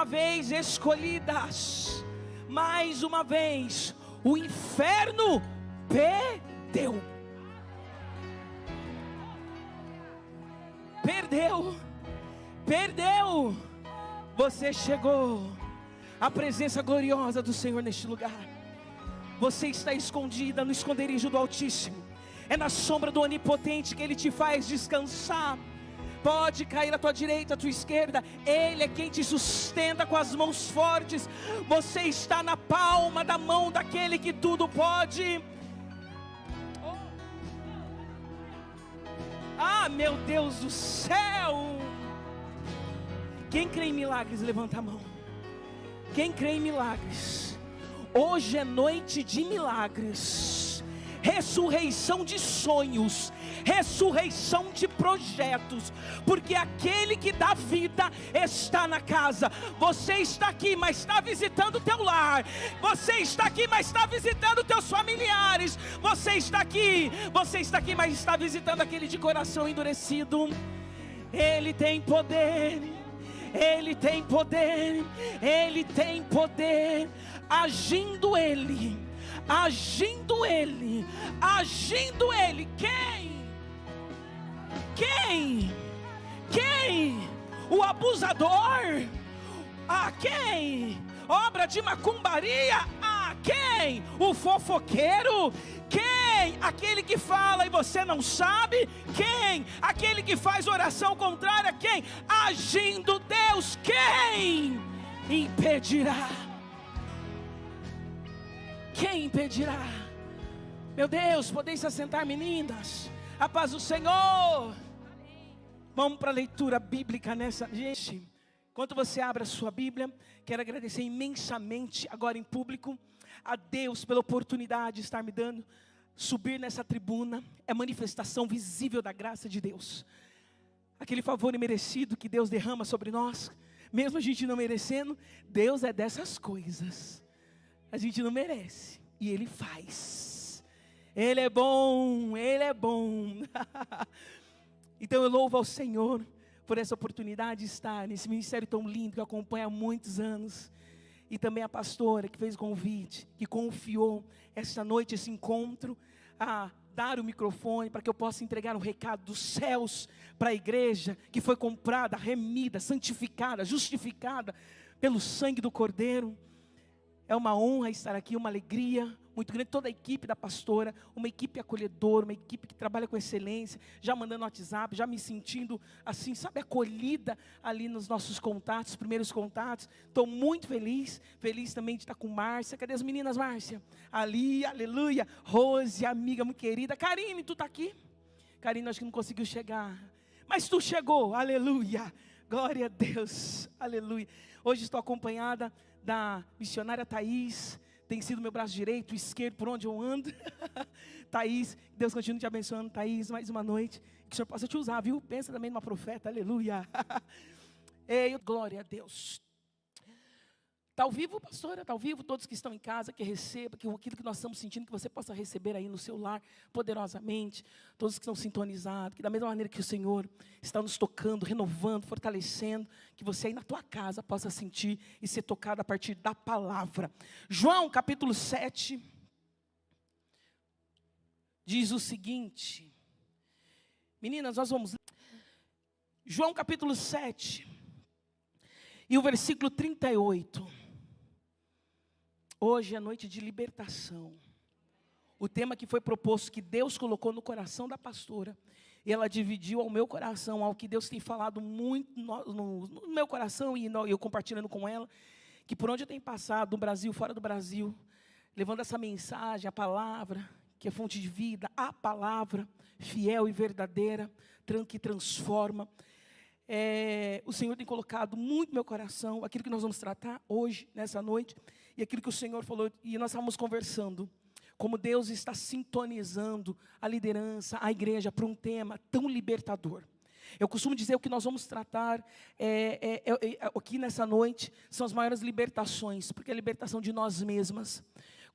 uma vez escolhidas, mais uma vez o inferno perdeu. Perdeu. Você chegou à presença gloriosa do Senhor neste lugar. Você está escondida no esconderijo do Altíssimo. É na sombra do Onipotente que Ele te faz descansar. Pode cair à tua direita, à tua esquerda, Ele é quem te sustenta com as mãos fortes. Você está na palma da mão daquele que tudo pode. Ah, meu Deus do céu! Quem crê em milagres, levanta a mão. Quem crê em milagres? Hoje é noite de milagres, ressurreição de sonhos, ressurreição de projetos, porque aquele que dá vida está na casa. Você está aqui, mas está visitando o teu lar. Você está aqui, mas está visitando teus familiares. Você está aqui, mas está visitando aquele de coração endurecido. Ele tem poder, Ele tem poder, Ele tem poder. Agindo Ele, quem? O abusador? A quem? Obra de macumbaria? A quem? O fofoqueiro? Quem? Aquele que fala e você não sabe? Quem? Aquele que faz oração contrária? Quem? Agindo Deus, quem impedirá? Quem impedirá? Meu Deus, podem se assentar, meninas. A paz do Senhor. Vamos para a leitura bíblica nessa, gente. Enquanto você abre a sua Bíblia, quero agradecer imensamente, agora em público, a Deus pela oportunidade de estar me dando, subir nessa tribuna. É manifestação visível da graça de Deus. Aquele favor imerecido que Deus derrama sobre nós, mesmo a gente não merecendo. Deus é dessas coisas. A gente não merece, e Ele faz. Ele é bom, Ele é bom. Então eu louvo ao Senhor por essa oportunidade de estar nesse ministério tão lindo que eu acompanho há muitos anos. E também a pastora que fez o convite, que confiou esta noite, esse encontro, a dar o microfone para que eu possa entregar um recado dos céus para a igreja que foi comprada, remida, santificada, justificada pelo sangue do Cordeiro. É uma honra estar aqui, uma alegria muito grande. Toda a equipe da pastora, uma equipe acolhedora, uma equipe que trabalha com excelência, já mandando WhatsApp, já me sentindo assim, sabe, acolhida ali nos nossos contatos, primeiros contatos. Estou muito feliz também de estar com Márcia. Cadê as meninas, Márcia? Ali, aleluia. Rose, amiga muito querida. Karine, tu está aqui? Karine, acho que não conseguiu chegar, mas tu chegou, aleluia. Glória a Deus, aleluia. Hoje estou acompanhada da missionária Thaís, tem sido meu braço direito, esquerdo, por onde eu ando. Thaís, Deus continue te abençoando, Thaís, mais uma noite, que o Senhor possa te usar, viu? Pensa também numa profeta, aleluia. Ei, glória a Deus. Está ao vivo, pastora? Está ao vivo? Todos que estão em casa, que receba, que aquilo que nós estamos sentindo, que você possa receber aí no seu lar, poderosamente. Todos que estão sintonizados, que da mesma maneira que o Senhor está nos tocando, renovando, fortalecendo, que você aí na tua casa possa sentir e ser tocado a partir da palavra. João capítulo 7, diz o seguinte. Meninas, nós vamos ler. João capítulo 7, e o versículo 38. Hoje é noite de libertação. O tema que foi proposto, que Deus colocou no coração da pastora, e ela dividiu ao meu coração, ao que Deus tem falado muito no meu coração, e eu compartilhando com ela, que por onde eu tenho passado, no Brasil, fora do Brasil, levando essa mensagem, a palavra, que é fonte de vida, a palavra fiel e verdadeira, que transforma. O Senhor tem colocado muito no meu coração aquilo que nós vamos tratar hoje, nessa noite, e aquilo que o Senhor falou, e nós estávamos conversando, como Deus está sintonizando a liderança, a igreja, para um tema tão libertador. Eu costumo dizer o que nós vamos tratar aqui nessa noite, são as maiores libertações, porque é a libertação de nós mesmas.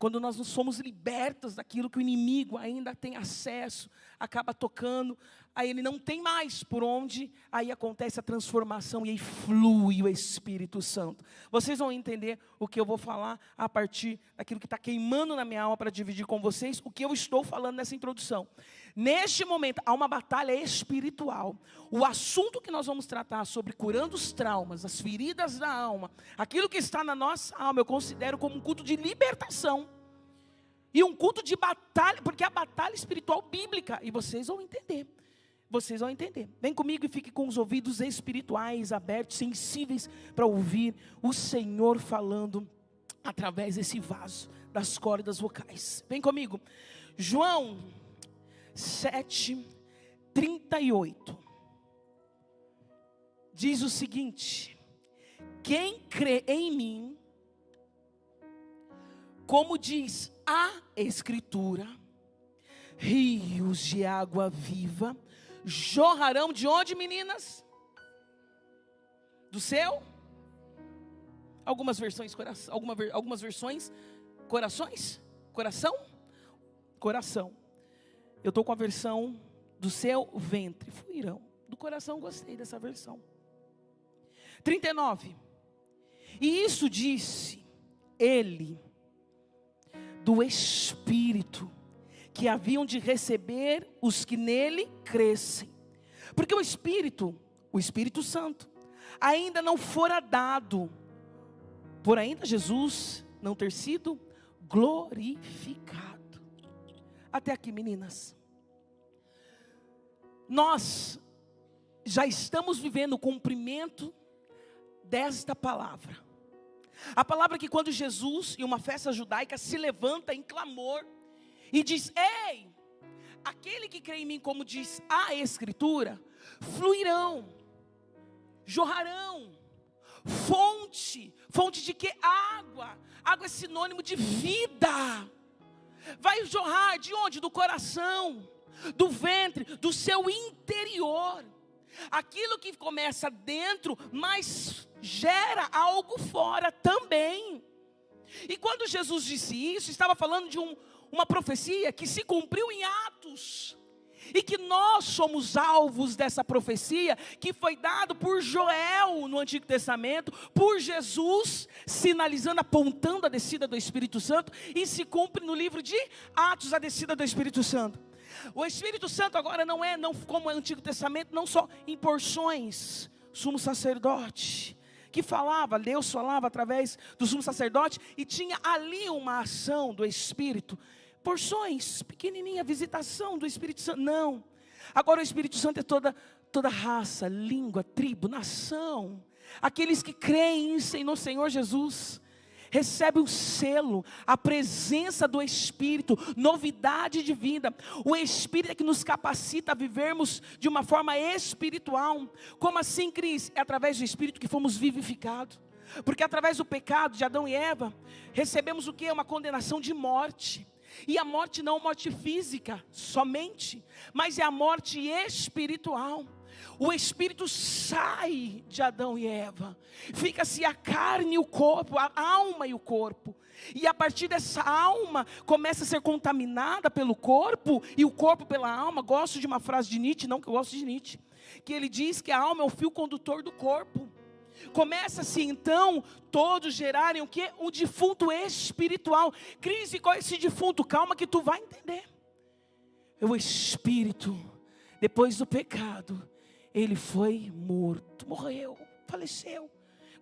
quando nós não somos libertos daquilo que o inimigo ainda tem acesso, acaba tocando, aí ele não tem mais por onde, aí acontece a transformação e aí flui o Espírito Santo. Vocês vão entender o que eu vou falar a partir daquilo que está queimando na minha alma para dividir com vocês, o que eu estou falando nessa introdução. Neste momento, há uma batalha espiritual. O assunto que nós vamos tratar sobre curando os traumas, as feridas da alma, aquilo que está na nossa alma, eu considero como um culto de libertação. E um culto de batalha, porque é a batalha espiritual bíblica. E vocês vão entender. Vocês vão entender. Vem comigo e fique com os ouvidos espirituais abertos, sensíveis para ouvir o Senhor falando através desse vaso, das cordas vocais. Vem comigo. João 7:38 diz o seguinte: quem crê em mim, como diz a Escritura, rios de água viva jorrarão de onde, meninas? Do céu? Algumas versões coração, algumas versões corações? Coração. Eu estou com a versão do seu ventre. Fluirão. Do coração gostei dessa versão. 39. E isso disse ele do Espírito que haviam de receber os que nele crescem. Porque o Espírito Santo, ainda não fora dado, por ainda Jesus não ter sido glorificado. Até aqui, meninas. Nós já estamos vivendo o cumprimento desta palavra. A palavra que quando Jesus, em uma festa judaica, se levanta em clamor e diz: ei, aquele que crê em mim, como diz a Escritura, fluirão, jorrarão, fonte de que? Água é sinônimo de vida. Vai jorrar de onde? Do coração, do ventre, do seu interior. Aquilo que começa dentro, mas gera algo fora também. E quando Jesus disse isso, estava falando de uma profecia que se cumpriu em Atos. E que nós somos alvos dessa profecia, que foi dado por Joel no Antigo Testamento, por Jesus, sinalizando, apontando a descida do Espírito Santo, e se cumpre no livro de Atos, a descida do Espírito Santo. O Espírito Santo agora não como o Antigo Testamento, não só em porções. Sumo sacerdote, que Deus falava através do sumo sacerdote, e tinha ali uma ação do Espírito, porções, pequenininha, visitação do Espírito Santo. Não, agora o Espírito Santo é toda raça, língua, tribo, nação. Aqueles que creem no Senhor Jesus recebem o selo, a presença do Espírito, novidade de vida. O Espírito é que nos capacita a vivermos de uma forma espiritual. Como assim, Cris? É através do Espírito que fomos vivificados. Porque através do pecado de Adão e Eva, recebemos o que? Uma condenação de morte. E a morte não é morte física somente, mas é a morte espiritual. O Espírito sai de Adão e Eva, fica-se a carne e o corpo, a alma e o corpo. E a partir dessa alma, começa a ser contaminada pelo corpo, e o corpo pela alma. Gosto de uma frase de Nietzsche, não que eu gosto de Nietzsche, que ele diz que a alma é o fio condutor do corpo. Começa-se então todos gerarem o que? Um defunto espiritual. Cris, qual é esse defunto? Calma que tu vai entender. O espírito, depois do pecado, ele foi morto, morreu, faleceu.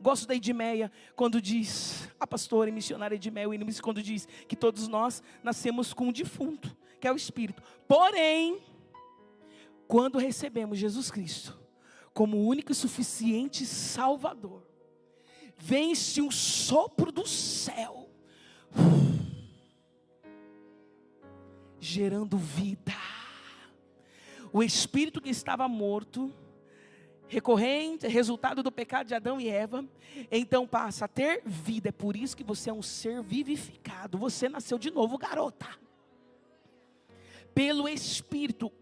Gosto da Edmeia, quando diz, a pastora e missionária Edmeia Williams, quando diz que todos nós nascemos com um defunto, que é o espírito. Porém, quando recebemos Jesus Cristo como o único e suficiente Salvador, vem-se um sopro do céu, gerando vida. O espírito que estava morto, resultado do pecado de Adão e Eva, então passa a ter vida. É por isso que você é um ser vivificado. Você nasceu de novo, garota, pelo Espírito.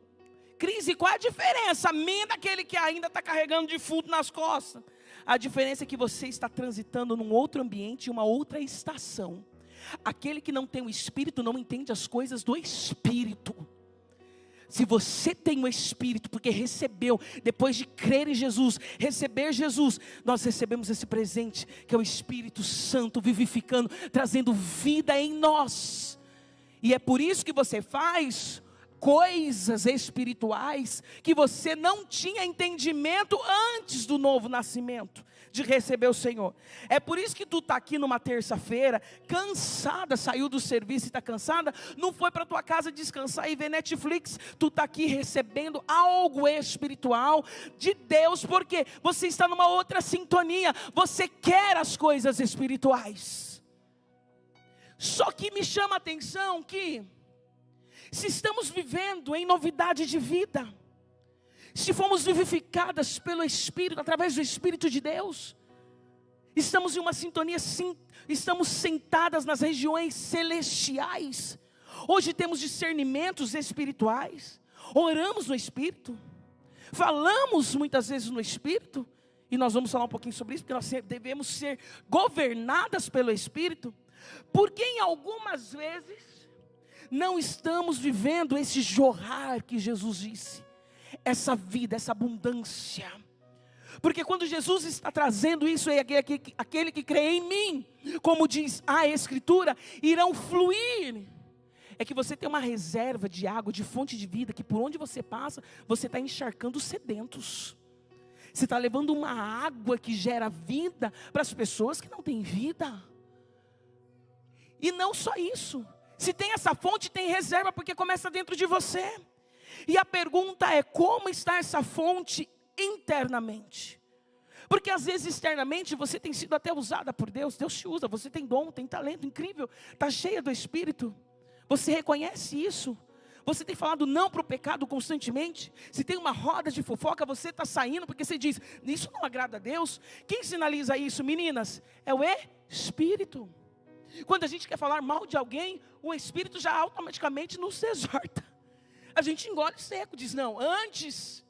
Cris, qual a diferença minha daquele que ainda está carregando defunto nas costas? A diferença é que você está transitando num outro ambiente, uma outra estação. Aquele que não tem o Espírito não entende as coisas do Espírito. Se você tem o Espírito, porque recebeu, depois de crer em Jesus, receber Jesus, nós recebemos esse presente, que é o Espírito Santo vivificando, trazendo vida em nós. E é por isso que você faz coisas espirituais que você não tinha entendimento antes do novo nascimento, de receber o Senhor. É por isso que tu está aqui numa terça-feira, cansada, saiu do serviço e está cansada, não foi para tua casa descansar e ver Netflix, tu está aqui recebendo algo espiritual de Deus, porque você está numa outra sintonia, você quer as coisas espirituais. Só que me chama a atenção que, se estamos vivendo em novidade de vida, se fomos vivificadas pelo Espírito, através do Espírito de Deus, estamos em uma sintonia, sim, estamos sentadas nas regiões celestiais. Hoje temos discernimentos espirituais, oramos no Espírito, falamos muitas vezes no Espírito, e nós vamos falar um pouquinho sobre isso, porque nós devemos ser governadas pelo Espírito, porque em algumas vezes não estamos vivendo esse jorrar que Jesus disse, essa vida, essa abundância. Porque quando Jesus está trazendo isso, é aquele que crê em mim, como diz a Escritura, irão fluir. É que você tem uma reserva de água, de fonte de vida, que por onde você passa, você está encharcando os sedentos. Você está levando uma água que gera vida para as pessoas que não têm vida. E não só isso, se tem essa fonte, tem reserva, porque começa dentro de você. E a pergunta é, como está essa fonte internamente? Porque às vezes externamente você tem sido até usada por Deus, Deus te usa, você tem dom, tem talento incrível, está cheia do Espírito, você reconhece isso, você tem falado não para o pecado constantemente, se tem uma roda de fofoca, você está saindo, porque você diz, isso não agrada a Deus. Quem sinaliza isso, meninas? É o Espírito. Quando a gente quer falar mal de alguém, o Espírito já automaticamente nos exorta. A gente engole seco, diz não, antes,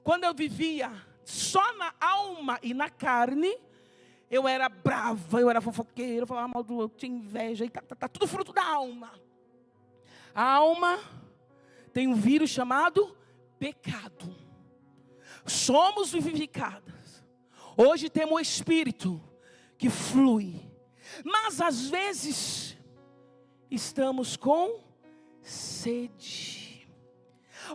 quando eu vivia só na alma e na carne, eu era brava, eu era fofoqueira, eu falava mal do outro, tinha inveja, e tá tudo fruto da alma. A alma tem um vírus chamado pecado. Somos vivificadas. Hoje temos o Espírito que flui. Mas às vezes estamos com sede.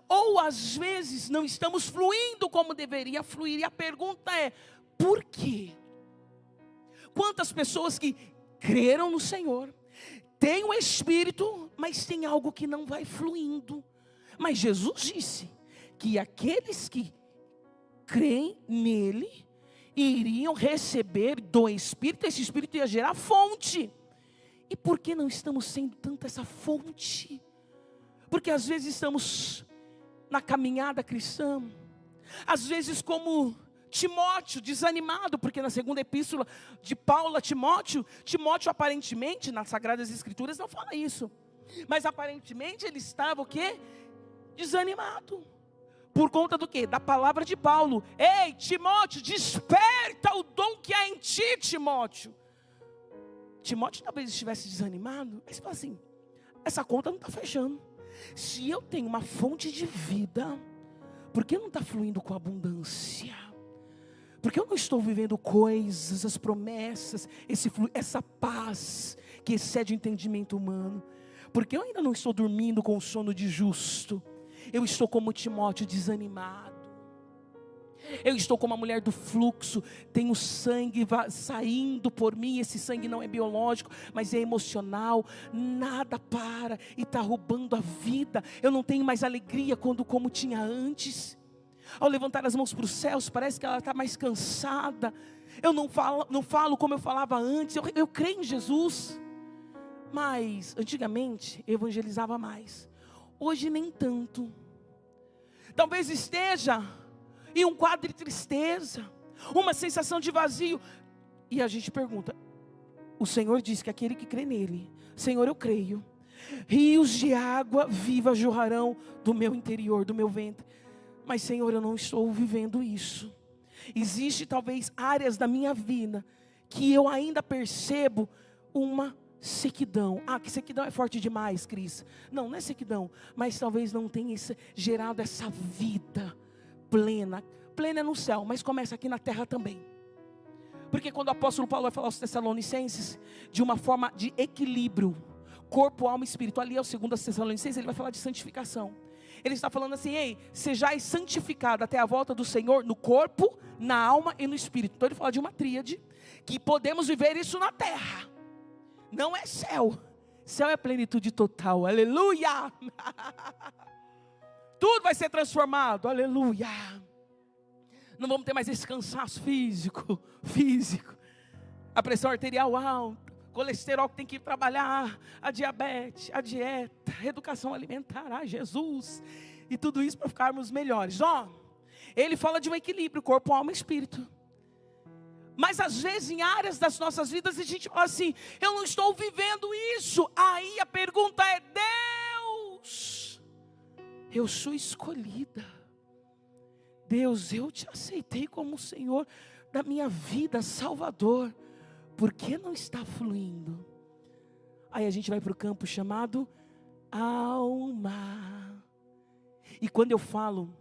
Ou às vezes não estamos fluindo como deveria fluir. E a pergunta é, por quê? Quantas pessoas que creram no Senhor, têm o Espírito, mas tem algo que não vai fluindo. Mas Jesus disse que aqueles que creem nele iriam receber do Espírito, esse Espírito ia gerar fonte. E por que não estamos sendo tanto essa fonte? Porque às vezes estamos na caminhada cristã, às vezes como Timóteo, desanimado, porque na segunda epístola de Paulo a Timóteo, Timóteo aparentemente, nas Sagradas Escrituras não fala isso, mas aparentemente ele estava o quê? Desanimado. Por conta do quê? Da palavra de Paulo. Ei, Timóteo, desperta o dom que há em ti, Timóteo. Timóteo talvez estivesse desanimado, mas fala assim, essa conta não está fechando. Se eu tenho uma fonte de vida, por que não está fluindo com abundância? Porque eu não estou vivendo coisas, as promessas, essa paz que excede o entendimento humano? Porque eu ainda não estou dormindo com o sono de justo. Eu estou como Timóteo, desanimado. Eu estou como a mulher do fluxo. Tenho sangue saindo por mim. Esse sangue não é biológico, mas é emocional. Nada para e está roubando a vida. Eu não tenho mais alegria como tinha antes. Ao levantar as mãos para os céus, parece que ela está mais cansada. Eu não falo como eu falava antes. Eu creio em Jesus, mas antigamente eu evangelizava mais. Hoje nem tanto. Talvez esteja em um quadro de tristeza, uma sensação de vazio. E a gente pergunta, o Senhor diz que aquele que crê nele, Senhor, eu creio, rios de água viva jorrarão do meu interior, do meu ventre. Mas Senhor, eu não estou vivendo isso. Existe talvez áreas da minha vida que eu ainda percebo uma sequidão. Ah, que sequidão é forte demais, Cris. Não, não é sequidão, mas talvez não tenha gerado essa vida plena. Plena é no céu, mas começa aqui na terra também. Porque quando o apóstolo Paulo vai falar aos Tessalonicenses de uma forma de equilíbrio, corpo, alma e espírito, ali é o 2 Tessalonicenses, ele vai falar de santificação. Ele está falando assim: ei, sejais santificado até a volta do Senhor no corpo, na alma e no espírito. Então ele fala de uma tríade, que podemos viver isso na terra. Não é céu, céu é plenitude total, aleluia. Tudo vai ser transformado, aleluia. Não vamos ter mais esse cansaço físico, a pressão arterial alta, colesterol que tem que ir trabalhar, a diabetes, a dieta, a educação alimentar, Jesus, e tudo isso para ficarmos melhores. Ele fala de um equilíbrio, corpo, alma e espírito. Mas às vezes em áreas das nossas vidas a gente fala assim: eu não estou vivendo isso. Aí a pergunta é: Deus, eu sou escolhida. Deus, eu te aceitei como o Senhor da minha vida, Salvador. Por que não está fluindo? Aí a gente vai para o campo chamado alma. E quando eu falo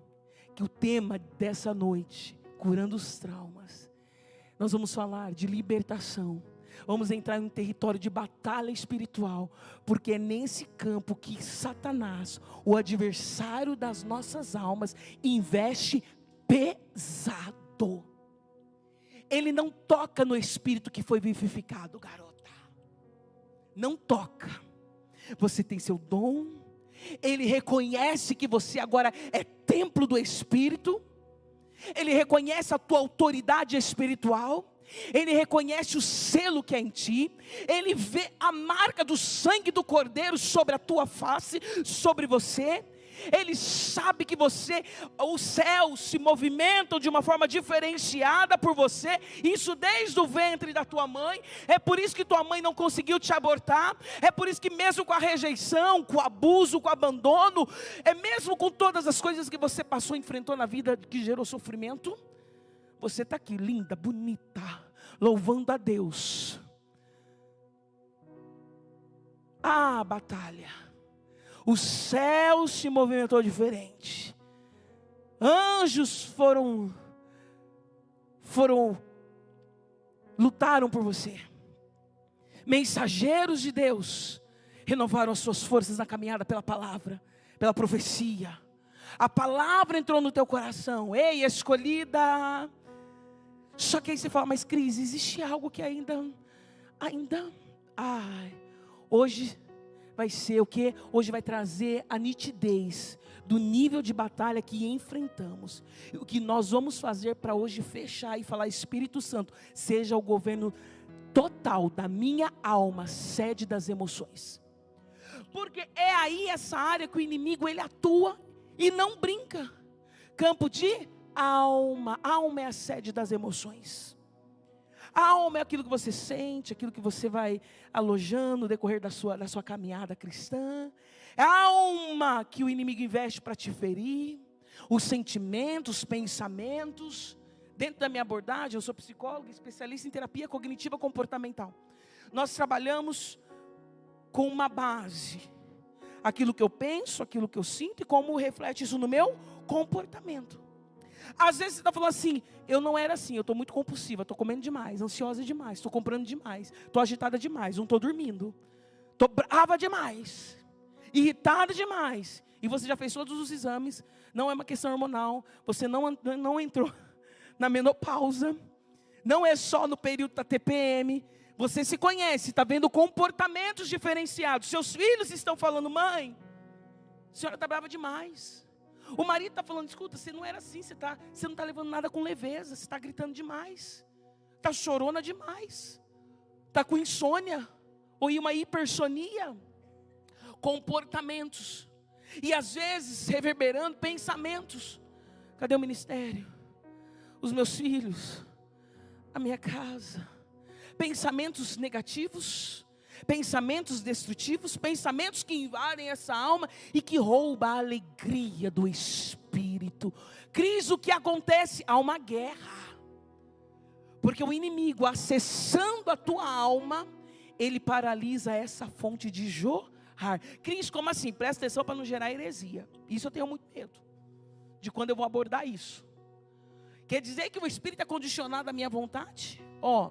que o tema dessa noite, curando os traumas, nós vamos falar de libertação. Vamos entrar em um território de batalha espiritual, porque é nesse campo que Satanás, o adversário das nossas almas, investe pesado. Ele não toca no espírito que foi vivificado, garota. Não toca. Você tem seu dom. Ele reconhece que você agora é templo do Espírito. Ele reconhece a tua autoridade espiritual. Ele reconhece o selo que é em ti. Ele vê a marca do sangue do Cordeiro sobre a tua face, sobre você. Ele sabe que os céus se movimentam de uma forma diferenciada por você. Isso desde o ventre da tua mãe. É por isso que tua mãe não conseguiu te abortar. É por isso que mesmo com a rejeição, com o abuso, com o abandono, é mesmo com todas as coisas que você passou, enfrentou na vida, que gerou sofrimento, você está aqui, linda, bonita, louvando a Deus. Ah, batalha. O céu se movimentou diferente. Anjos lutaram por você. Mensageiros de Deus renovaram as suas forças na caminhada pela palavra, pela profecia. A palavra entrou no teu coração. Ei, escolhida. Só que aí você fala: mas Cris, existe algo que ainda, hoje vai ser o que? Hoje vai trazer a nitidez do nível de batalha que enfrentamos. O que nós vamos fazer para hoje fechar e falar: Espírito Santo, seja o governo total da minha alma, sede das emoções. Porque é aí essa área que o inimigo ele atua e não brinca. Campo de alma. Alma é a sede das emoções. A alma é aquilo que você sente, aquilo que você vai alojando no decorrer da sua caminhada cristã. É a alma que o inimigo investe para te ferir. Os sentimentos, os pensamentos. Dentro da minha abordagem, eu sou psicóloga, especialista em terapia cognitiva comportamental. Nós trabalhamos com uma base. Aquilo que eu penso, aquilo que eu sinto e como reflete isso no meu comportamento. Às vezes você está falando assim: eu não era assim, eu estou muito compulsiva, estou comendo demais, ansiosa demais, estou comprando demais, estou agitada demais, não estou dormindo, estou brava demais, irritada demais. E você já fez todos os exames, não é uma questão hormonal, você não entrou na menopausa, não é só no período da TPM, você se conhece, está vendo comportamentos diferenciados. Seus filhos estão falando: mãe, a senhora está brava demais. O marido está falando: escuta, você não era assim, você não está levando nada com leveza, você está gritando demais, está chorona demais, está com insônia, ou uma hipersonia. Comportamentos, e às vezes reverberando pensamentos: cadê o ministério? Os meus filhos? A minha casa? Pensamentos negativos, pensamentos destrutivos, pensamentos que invadem essa alma e que roubam a alegria do Espírito. Cris, o que acontece? Há uma guerra, porque o inimigo, acessando a tua alma, ele paralisa essa fonte de jorrar. Cris, como assim? Presta atenção para não gerar heresia. Isso eu tenho muito medo, de quando eu vou abordar isso. Quer dizer que o Espírito é condicionado à minha vontade?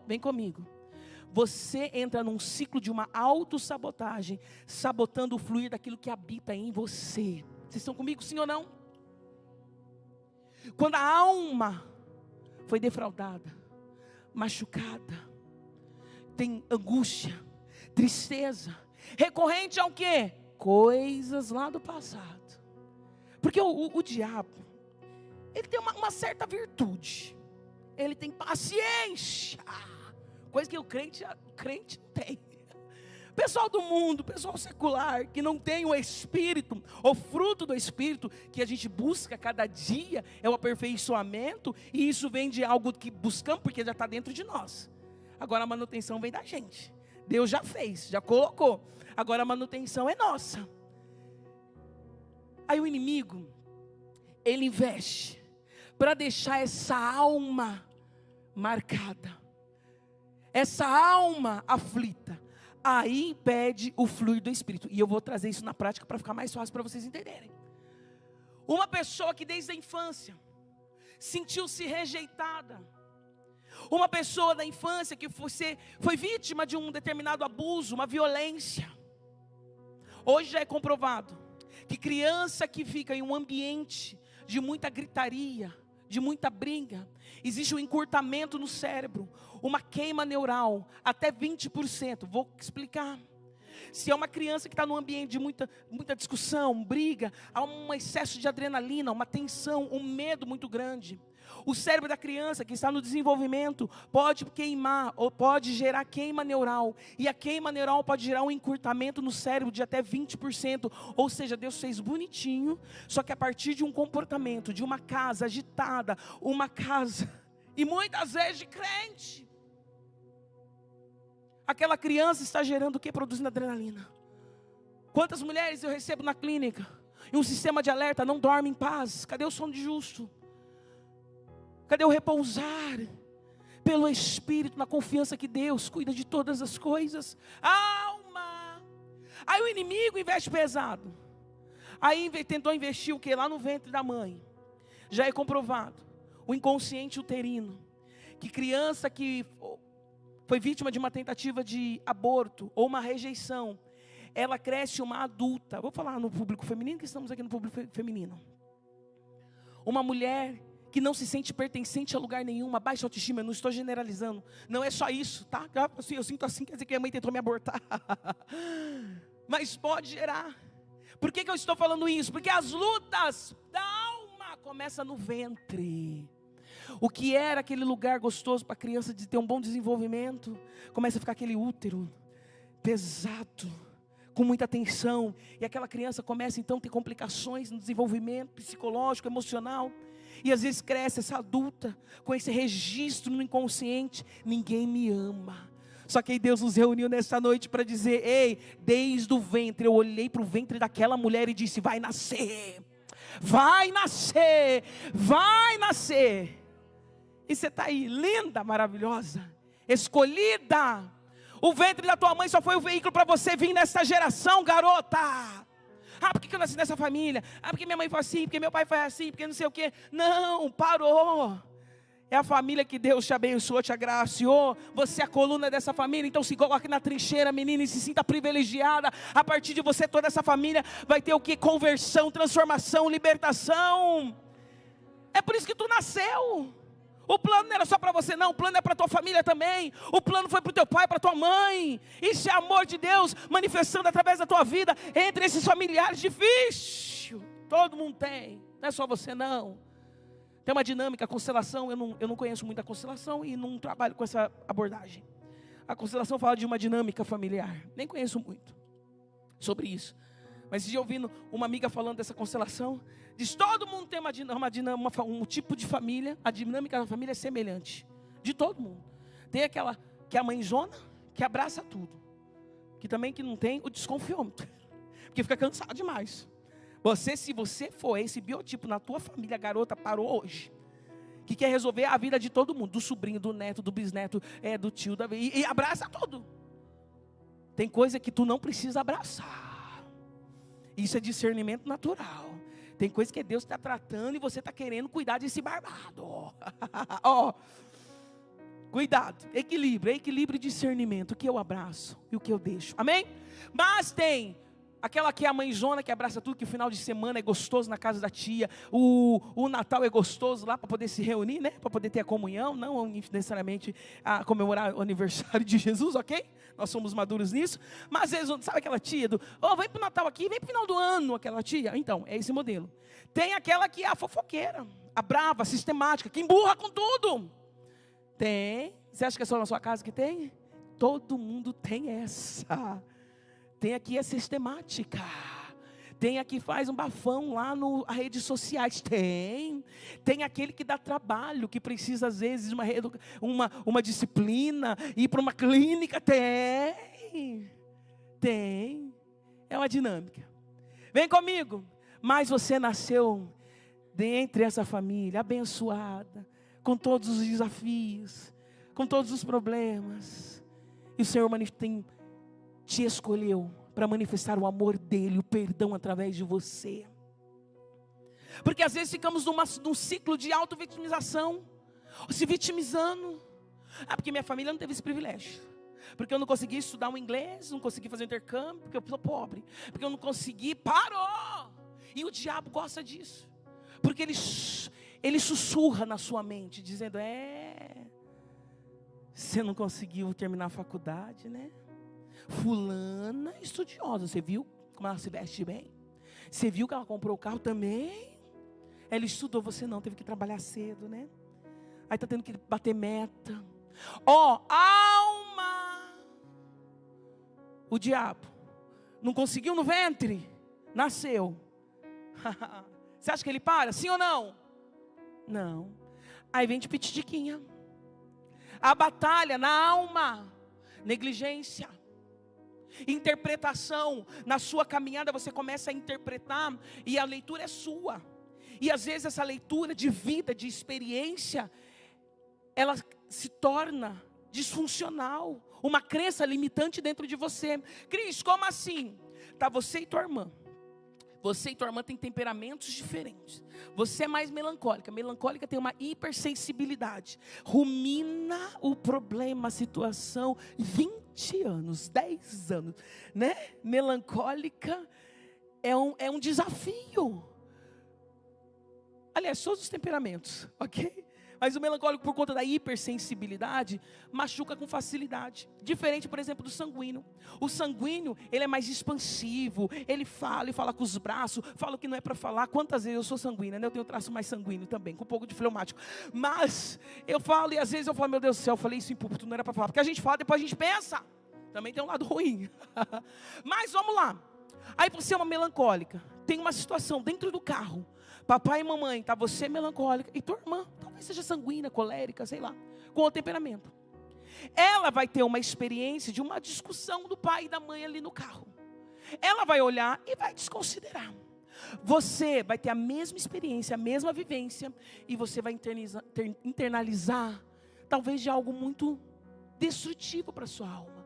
Vem comigo. Você entra num ciclo de uma autossabotagem, sabotando o fluir daquilo que habita em você. Vocês estão comigo, sim ou não? Quando a alma foi defraudada, machucada, tem angústia, tristeza, recorrente ao quê? Coisas lá do passado. Porque o diabo, ele tem uma certa virtude. Ele tem paciência. Coisa que o crente não tem. Pessoal do mundo, pessoal secular, que não tem o Espírito, o fruto do Espírito, que a gente busca cada dia, é o aperfeiçoamento, e isso vem de algo que buscamos, porque já está dentro de nós. Agora a manutenção vem da gente. Deus já fez, já colocou. Agora a manutenção é nossa. Aí o inimigo, ele investe para deixar essa alma marcada, essa alma aflita. Aí impede o fluir do Espírito. E eu vou trazer isso na prática para ficar mais fácil para vocês entenderem. Uma pessoa que desde a infância sentiu-se rejeitada. Uma pessoa da infância que foi vítima de um determinado abuso, uma violência. Hoje já é comprovado que criança que fica em um ambiente de muita gritaria, de muita briga, existe um encurtamento no cérebro, uma queima neural, até 20%. Vou explicar. Se é uma criança que está num ambiente de muita discussão, briga, há um excesso de adrenalina, uma tensão, um medo muito grande. O cérebro da criança que está no desenvolvimento pode queimar, ou pode gerar queima neural. E a queima neural pode gerar um encurtamento no cérebro de até 20%. Ou seja, Deus fez bonitinho, só que a partir de um comportamento, de uma casa agitada, uma casa, e muitas vezes de crente, aquela criança está gerando o que? Produzindo adrenalina. Quantas mulheres eu recebo na clínica, e um sistema de alerta, não dorme em paz. Cadê o sono de justo? Cadê o repousar pelo Espírito, na confiança que Deus cuida de todas as coisas? Alma. Aí o inimigo investe pesado. Aí tentou investir o que? Lá no ventre da mãe. Já é comprovado. O inconsciente uterino. Que criança que foi vítima de uma tentativa de aborto ou uma rejeição, ela cresce uma adulta. Vou falar no público feminino, que estamos aqui no público feminino. Uma mulher que não se sente pertencente a lugar nenhum, uma baixa autoestima. Eu não estou generalizando, não é só isso, tá? Eu sinto assim, quer dizer que a mãe tentou me abortar. Mas pode gerar. Por que eu estou falando isso? Porque as lutas da alma começam no ventre. O que era aquele lugar gostoso para a criança de ter um bom desenvolvimento, começa a ficar aquele útero pesado, com muita tensão. E aquela criança começa então a ter complicações no desenvolvimento psicológico, emocional. E às vezes cresce essa adulta com esse registro no inconsciente: ninguém me ama. Só que aí Deus nos reuniu nessa noite para dizer: ei, desde o ventre, eu olhei para o ventre daquela mulher e disse: vai nascer, vai nascer, vai nascer. E você está aí, linda, maravilhosa, escolhida. O ventre da tua mãe só foi o veículo para você vir nessa geração, garota. Por que eu nasci nessa família? Porque minha mãe foi assim, porque meu pai foi assim, porque não sei o quê. Não, parou. É a família que Deus te abençoou, te agraciou. Você é a coluna dessa família, então se coloque na trincheira, menina, e se sinta privilegiada. A partir de você, toda essa família vai ter o que? Conversão, transformação, libertação. É por isso que tu nasceu. O plano não era só para você não, o plano é para tua família também. O plano foi para o teu pai, para tua mãe. Isso é amor de Deus manifestando através da tua vida entre esses familiares. Difícil, todo mundo tem, não é só você não. Tem uma dinâmica, a constelação, eu não conheço muito a constelação e não trabalho com essa abordagem. A constelação fala de uma dinâmica familiar, nem conheço muito sobre isso. Mas de ouvindo uma amiga falando dessa constelação, diz: todo mundo tem um tipo de família, a dinâmica da família é semelhante, de todo mundo. Tem aquela que é a mãezona, que abraça tudo, que também que não tem o desconfiômetro, porque fica cansado demais. Se você for esse biotipo na tua família, garota, parou hoje, que quer resolver a vida de todo mundo, do sobrinho, do neto, do bisneto, do tio, e abraça tudo. Tem coisa que tu não precisa abraçar. Isso é discernimento natural. Tem coisa que Deus está tratando e você está querendo cuidar desse barbado. Ó, cuidado, equilíbrio e discernimento. O que eu abraço e o que eu deixo. Amém? Mas tem aquela que é a mãezona que abraça tudo, que o final de semana é gostoso na casa da tia. O Natal é gostoso lá para poder se reunir, né? Para poder ter a comunhão, não necessariamente a comemorar o aniversário de Jesus, ok? Nós somos maduros nisso. Mas às vezes, sabe aquela tia do, vem para o Natal aqui, vem para o final do ano, aquela tia? Então, é esse modelo. Tem aquela que é a fofoqueira, a brava, a sistemática, que emburra com tudo. Tem. Você acha que é só na sua casa que tem? Todo mundo tem essa. Tem aqui a sistemática. Tem aqui faz um bafão lá nas redes sociais. Tem aquele que dá trabalho, que precisa às vezes de uma disciplina, ir para uma clínica. Tem. É uma dinâmica. Vem comigo. Mas você nasceu dentre essa família abençoada, com todos os desafios, com todos os problemas. E o Senhor te escolheu para manifestar o amor dele, o perdão através de você. Porque às vezes ficamos num ciclo de auto-vitimização, se vitimizando. Porque minha família não teve esse privilégio. Porque eu não consegui estudar o inglês, não consegui fazer intercâmbio, porque eu sou pobre. Porque eu não consegui, parou! E o diabo gosta disso. Porque ele sussurra na sua mente, dizendo, você não conseguiu terminar a faculdade, né? Fulana estudiosa, você viu como ela se veste bem? Você viu que ela comprou o carro também? Ela estudou, você não, teve que trabalhar cedo, né? Aí está tendo que bater meta. Alma! O diabo não conseguiu no ventre, nasceu. Você acha que ele para? Sim ou não? Não. Aí vem de pitidiquinha. A batalha na alma, negligência, interpretação. Na sua caminhada você começa a interpretar e a leitura é sua. E às vezes essa leitura de vida, de experiência, ela se torna disfuncional, uma crença limitante dentro de você. Cris, como assim? Tá você e tua irmã. Você e tua irmã têm temperamentos diferentes. Você é mais melancólica. Melancólica tem uma hipersensibilidade. Rumina o problema, a situação, 20 anos, 10 anos, né? Melancólica é um desafio. Aliás, todos os temperamentos, ok? Mas o melancólico, por conta da hipersensibilidade, machuca com facilidade. Diferente, por exemplo, do sanguíneo. O sanguíneo, ele é mais expansivo. Ele fala com os braços, fala o que não é para falar. Quantas vezes eu sou sanguínea, né? Eu tenho traço mais sanguíneo também, com um pouco de fleumático. Mas eu falo, e às vezes eu falo, meu Deus do céu, eu falei isso em púlpito, não era para falar. Porque a gente fala, depois a gente pensa. Também tem um lado ruim. Mas vamos lá. Aí você é uma melancólica. Tem uma situação dentro do carro. Papai e mamãe, tá você melancólica. E tua irmã, talvez seja sanguínea, colérica, sei lá. Com o temperamento. Ela vai ter uma experiência de uma discussão do pai e da mãe ali no carro. Ela vai olhar e vai desconsiderar. Você vai ter a mesma experiência, a mesma vivência. E você vai internalizar talvez de algo muito destrutivo para a sua alma.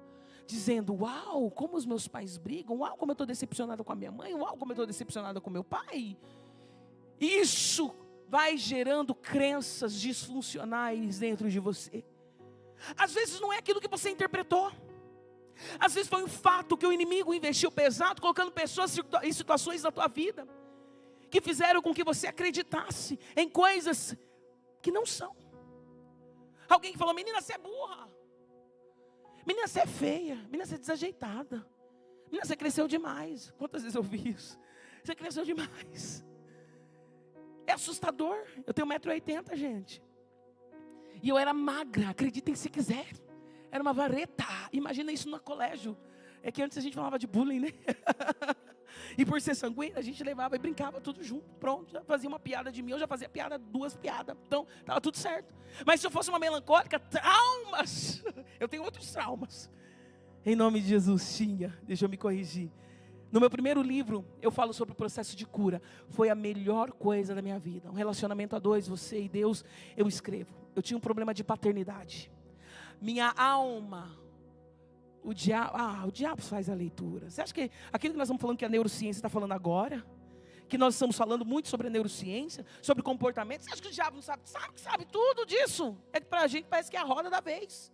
Dizendo, uau, como os meus pais brigam. Uau, como eu estou decepcionada com a minha mãe. Uau, como eu estou decepcionada com meu pai. Isso vai gerando crenças disfuncionais dentro de você. Às vezes não é aquilo que você interpretou. Às vezes foi um fato que o inimigo investiu pesado, colocando pessoas em situações da tua vida, que fizeram com que você acreditasse em coisas que não são. Alguém que falou, menina, você é burra. Menina, você é feia. Menina, você é desajeitada. Menina, você cresceu demais. Quantas vezes eu vi isso? Você cresceu demais. É assustador. Eu tenho 1,80 m, gente. E eu era magra, acreditem se quiser. Era uma vareta. Imagina isso no colégio. É que antes a gente falava de bullying, né? E por ser sanguínea, a gente levava e brincava tudo junto. Pronto, já fazia uma piada de mim, eu já fazia piada, 2 piadas. Então, estava tudo certo. Mas se eu fosse uma melancólica, traumas. Eu tenho outros traumas. Em nome de Jesus, tinha. Deixa eu me corrigir. No meu primeiro livro, eu falo sobre o processo de cura. Foi a melhor coisa da minha vida. Um relacionamento a 2, você e Deus, eu escrevo. Eu tinha um problema de paternidade. Minha alma, o diabo faz a leitura. Você acha que aquilo que nós estamos falando que a neurociência está falando agora, que nós estamos falando muito sobre a neurociência, sobre comportamento, você acha que o diabo não sabe? Sabe que sabe tudo disso. É que para a gente parece que é a roda da vez.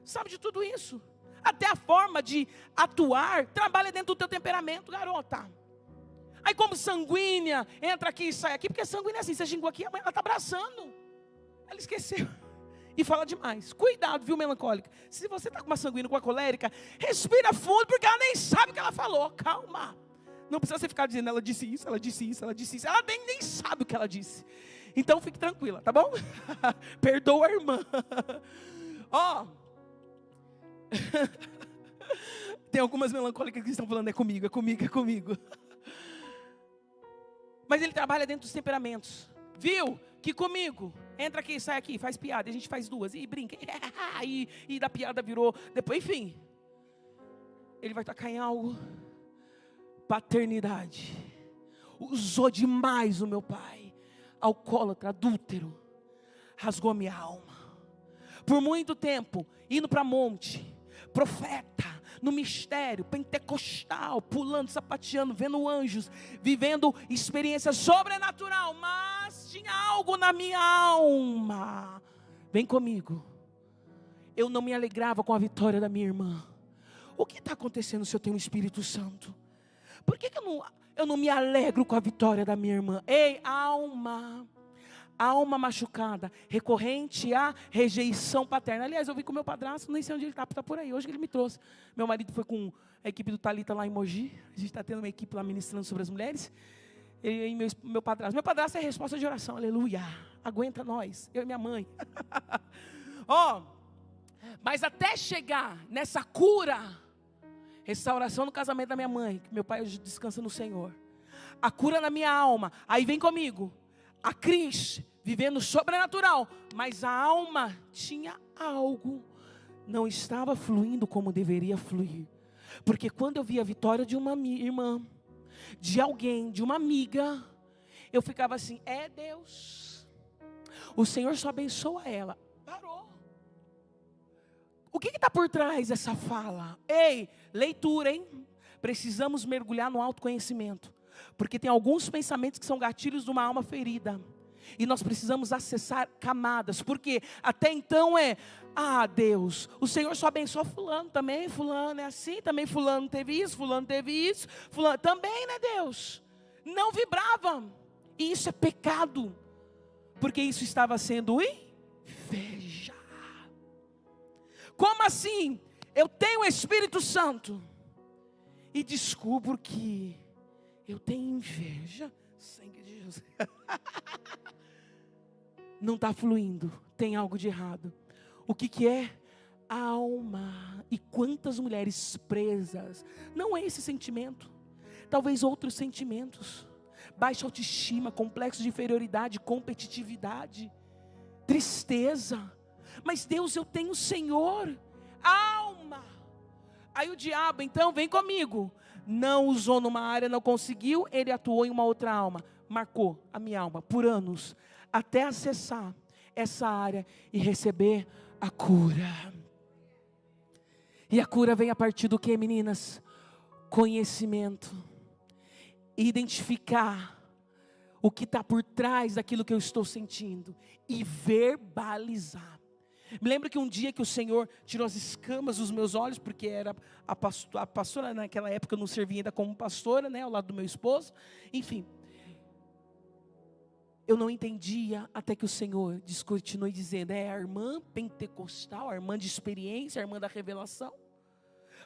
Sabe de tudo isso. Até a forma de atuar trabalha dentro do teu temperamento, garota. Aí como sanguínea, entra aqui e sai aqui, porque sanguínea é assim, você xingou aqui, ela está abraçando. Ela esqueceu. E fala demais. Cuidado, viu, melancólica? Se você está com uma sanguínea, com uma colérica, respira fundo, porque ela nem sabe o que ela falou. Calma. Não precisa você ficar dizendo, ela disse isso, ela disse isso, ela disse isso. Ela nem sabe o que ela disse. Então fique tranquila, tá bom? Perdoa a irmã. Ó. Tem algumas melancólicas que estão falando, é comigo, é comigo, é comigo. Mas ele trabalha dentro dos temperamentos. Viu? Que comigo, entra aqui, sai aqui, faz piada, a gente faz duas, e brinca, e da piada virou, depois, enfim. Ele vai tocar em algo, paternidade. Usou demais o meu pai, alcoólatra, adúltero, rasgou minha alma. Por muito tempo, indo para monte, profeta, no mistério, pentecostal, pulando, sapateando, vendo anjos, vivendo experiência sobrenatural, mas tinha algo na minha alma. Vem comigo. Eu não me alegrava com a vitória da minha irmã. O que está acontecendo se eu tenho o Espírito Santo? Por que eu não me alegro com a vitória da minha irmã? Ei, alma machucada, recorrente à rejeição paterna. Aliás, eu vi com o meu padrasto, nem sei onde ele está por aí, hoje que ele me trouxe. Meu marido foi com a equipe do Thalita lá em Mogi, a gente está tendo uma equipe lá ministrando sobre as mulheres, e meu padrasto é resposta de oração, aleluia, aguenta nós, eu e minha mãe. Mas até chegar nessa cura, restauração no casamento da minha mãe, que meu pai hoje descansa no Senhor, a cura na minha alma, aí vem comigo, a Cris, vivendo sobrenatural, mas a alma tinha algo, não estava fluindo como deveria fluir, porque quando eu via a vitória de uma irmã, de alguém, de uma amiga, eu ficava assim, é Deus, o Senhor só abençoa ela, parou. O que está por trás dessa fala? Ei, leitura, hein? Precisamos mergulhar no autoconhecimento, porque tem alguns pensamentos que são gatilhos de uma alma ferida, e nós precisamos acessar camadas, porque até então Deus, o Senhor só abençoa fulano também, fulano é assim, também fulano teve isso, fulano também, né, Deus? Não vibrava, e isso é pecado, porque isso estava sendo inveja. Como assim? Eu tenho o Espírito Santo, e descubro que eu tenho inveja, sangue de Jesus. Não está fluindo, tem algo de errado. O que é? Alma. E quantas mulheres presas, não é esse sentimento, talvez outros sentimentos, baixa autoestima, complexo de inferioridade, competitividade, tristeza. Mas Deus, eu tenho o Senhor, alma. Aí o diabo, então, vem comigo, não usou numa área, não conseguiu, ele atuou em uma outra alma, marcou a minha alma por anos, até acessar essa área e receber a cura. E a cura vem a partir do que, meninas? Conhecimento. Identificar o que está por trás daquilo que eu estou sentindo e verbalizar. Me lembro que um dia que o Senhor tirou as escamas dos meus olhos, porque era a pastora naquela época, eu não servia ainda como pastora, né, ao lado do meu esposo, enfim. Eu não entendia até que o Senhor descortinou e dizendo, é a irmã pentecostal, a irmã de experiência, a irmã da revelação.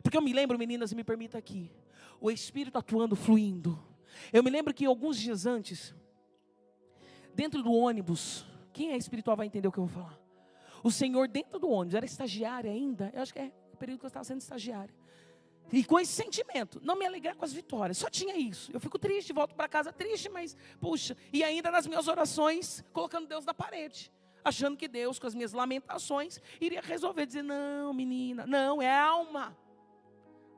Porque eu me lembro, meninas, me permita aqui, o Espírito atuando, fluindo. Eu me lembro que alguns dias antes, dentro do ônibus, quem é espiritual vai entender o que eu vou falar. O Senhor dentro do ônibus, era estagiária ainda, eu acho que é o período que eu estava sendo estagiária. E com esse sentimento, não me alegrar com as vitórias, só tinha isso. Eu fico triste, volto para casa triste, mas, puxa, e ainda nas minhas orações, colocando Deus na parede. Achando que Deus, com as minhas lamentações, iria resolver, dizer, não menina, não, é alma.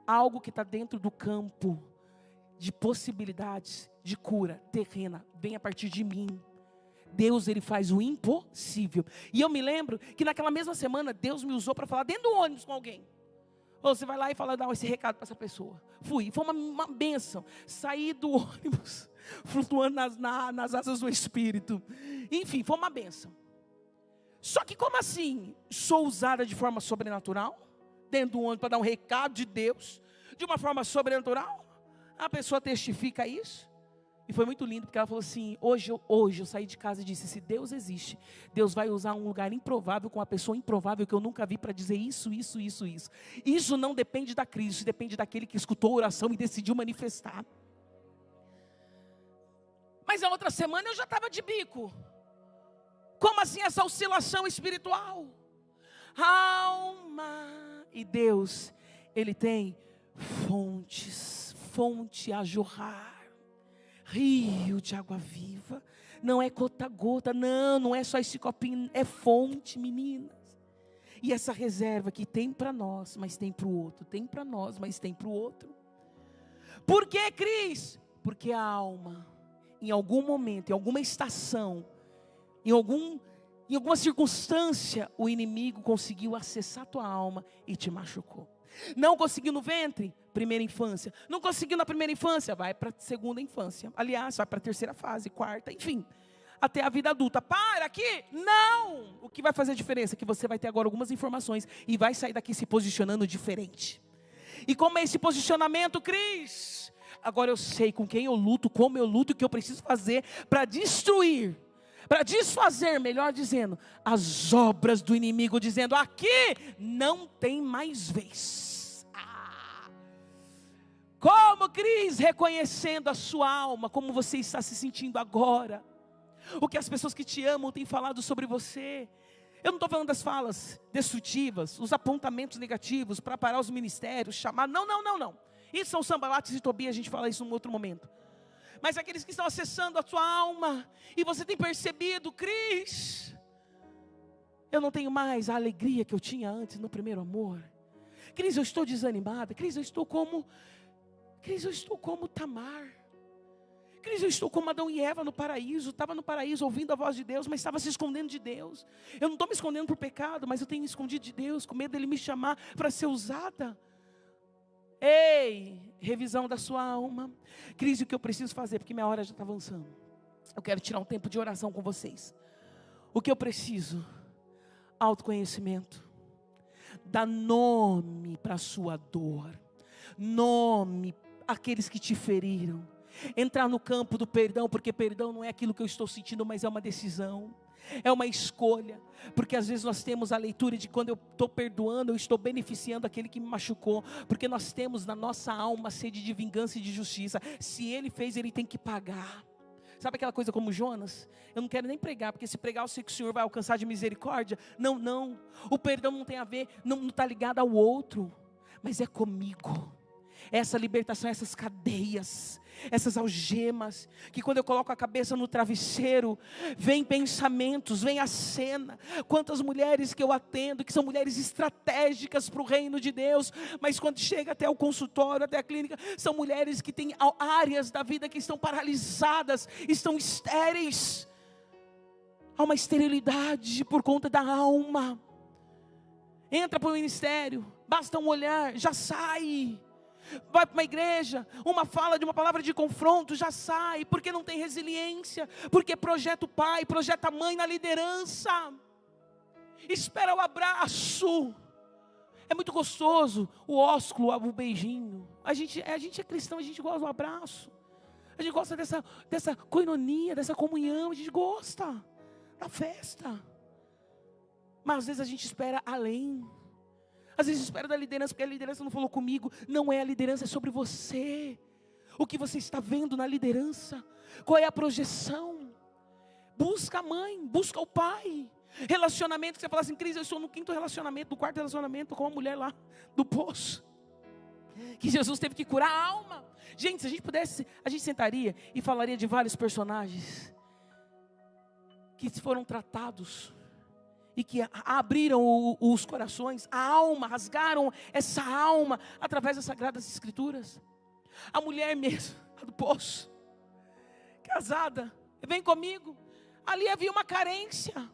Algo que está dentro do campo de possibilidades de cura terrena, vem a partir de mim. Deus, Ele faz o impossível. E eu me lembro que naquela mesma semana, Deus me usou para falar dentro do ônibus com alguém. Ou você vai lá e fala, dá esse recado para essa pessoa. Fui, foi uma bênção. Saí do ônibus, flutuando nas asas do Espírito. Enfim, foi uma bênção. Só que como assim? Sou usada de forma sobrenatural? Dentro do ônibus para dar um recado de Deus? De uma forma sobrenatural? A pessoa testifica isso. E foi muito lindo, porque ela falou assim, hoje eu saí de casa e disse, se Deus existe, Deus vai usar um lugar improvável com uma pessoa improvável que eu nunca vi para dizer isso. Isso não depende da crise, isso depende daquele que escutou a oração e decidiu manifestar. Mas a outra semana eu já estava de bico. Como assim essa oscilação espiritual? Alma e Deus, Ele tem fonte a jorrar. Rio de água viva, não é gota a gota, não é só esse copinho, é fonte, meninas. E essa reserva que tem para nós, mas tem para o outro, tem para nós, mas tem para o outro. Por que, Cris? Porque a alma, em algum momento, em alguma estação, em alguma circunstância, o inimigo conseguiu acessar a tua alma e te machucou. Não conseguiu no ventre, primeira infância. Não conseguiu na primeira infância, vai para a segunda infância. Aliás, vai para a terceira fase, quarta, enfim. Até a vida adulta. Para aqui? Não! O que vai fazer a diferença é que você vai ter agora algumas informações e vai sair daqui se posicionando diferente. E como é esse posicionamento, Cris? Agora eu sei com quem eu luto, como eu luto, o que eu preciso fazer para destruir. Para desfazer, melhor dizendo, as obras do inimigo, dizendo, aqui não tem mais vez. Como, Cris? Reconhecendo a sua alma, como você está se sentindo agora. O que as pessoas que te amam têm falado sobre você. Eu não estou falando das falas destrutivas, os apontamentos negativos para parar os ministérios, chamar, não. Isso são Sanbalates e Tobias, a gente fala isso num outro momento. Mas aqueles que estão acessando a sua alma, e você tem percebido, Cris, eu não tenho mais a alegria que eu tinha antes no primeiro amor. Cris, eu estou desanimada. Cris, eu estou como Tamar. Cris, eu estou como Adão e Eva no paraíso. Estava no paraíso ouvindo a voz de Deus, mas estava se escondendo de Deus. Eu não estou me escondendo por pecado, mas eu tenho me escondido de Deus, com medo dele me chamar para ser usada. Ei, revisão da sua alma. Cris, o que eu preciso fazer? Porque minha hora já está avançando. Eu quero tirar um tempo de oração com vocês. O que eu preciso? Autoconhecimento. Dá nome para a sua dor. Nome àqueles que te feriram. Entrar no campo do perdão, porque perdão não é aquilo que eu estou sentindo, mas é uma decisão. É uma escolha, porque às vezes nós temos a leitura de quando eu estou perdoando, eu estou beneficiando aquele que me machucou, porque nós temos na nossa alma sede de vingança e de justiça. Se ele fez, ele tem que pagar. Sabe aquela coisa como Jonas? Eu não quero nem pregar, porque se pregar eu sei que o Senhor vai alcançar de misericórdia. Não, o perdão não tem a ver, não está ligado ao outro, mas é comigo. Essa libertação, essas cadeias, essas algemas, que quando eu coloco a cabeça no travesseiro, vem pensamentos, vem a cena. Quantas mulheres que eu atendo, que são mulheres estratégicas para o reino de Deus, mas quando chega até o consultório, até a clínica, são mulheres que têm áreas da vida que estão paralisadas, estão estéreis. Há uma esterilidade por conta da alma. Entra para o ministério, basta um olhar, já sai. Vai para uma igreja, uma fala de uma palavra de confronto, já sai, porque não tem resiliência, porque projeta o pai, projeta a mãe na liderança, espera o abraço. É muito gostoso o ósculo, o beijinho. A gente é cristão, a gente gosta do abraço, a gente gosta dessa coinonia, dessa comunhão, a gente gosta da festa, mas às vezes a gente espera além. Às vezes espera da liderança, porque a liderança não falou comigo. Não é a liderança, é sobre você. O que você está vendo na liderança? Qual é a projeção? Busca a mãe, busca o pai. Relacionamento, que você fala assim, Cris, eu estou no 5º relacionamento, no 4º relacionamento com uma mulher lá do poço, que Jesus teve que curar a alma. Gente, se a gente pudesse, a gente sentaria e falaria de vários personagens que foram tratados e que abriram os corações, a alma, rasgaram essa alma através das Sagradas Escrituras. A mulher mesmo, a do poço, casada, vem comigo, ali havia uma carência.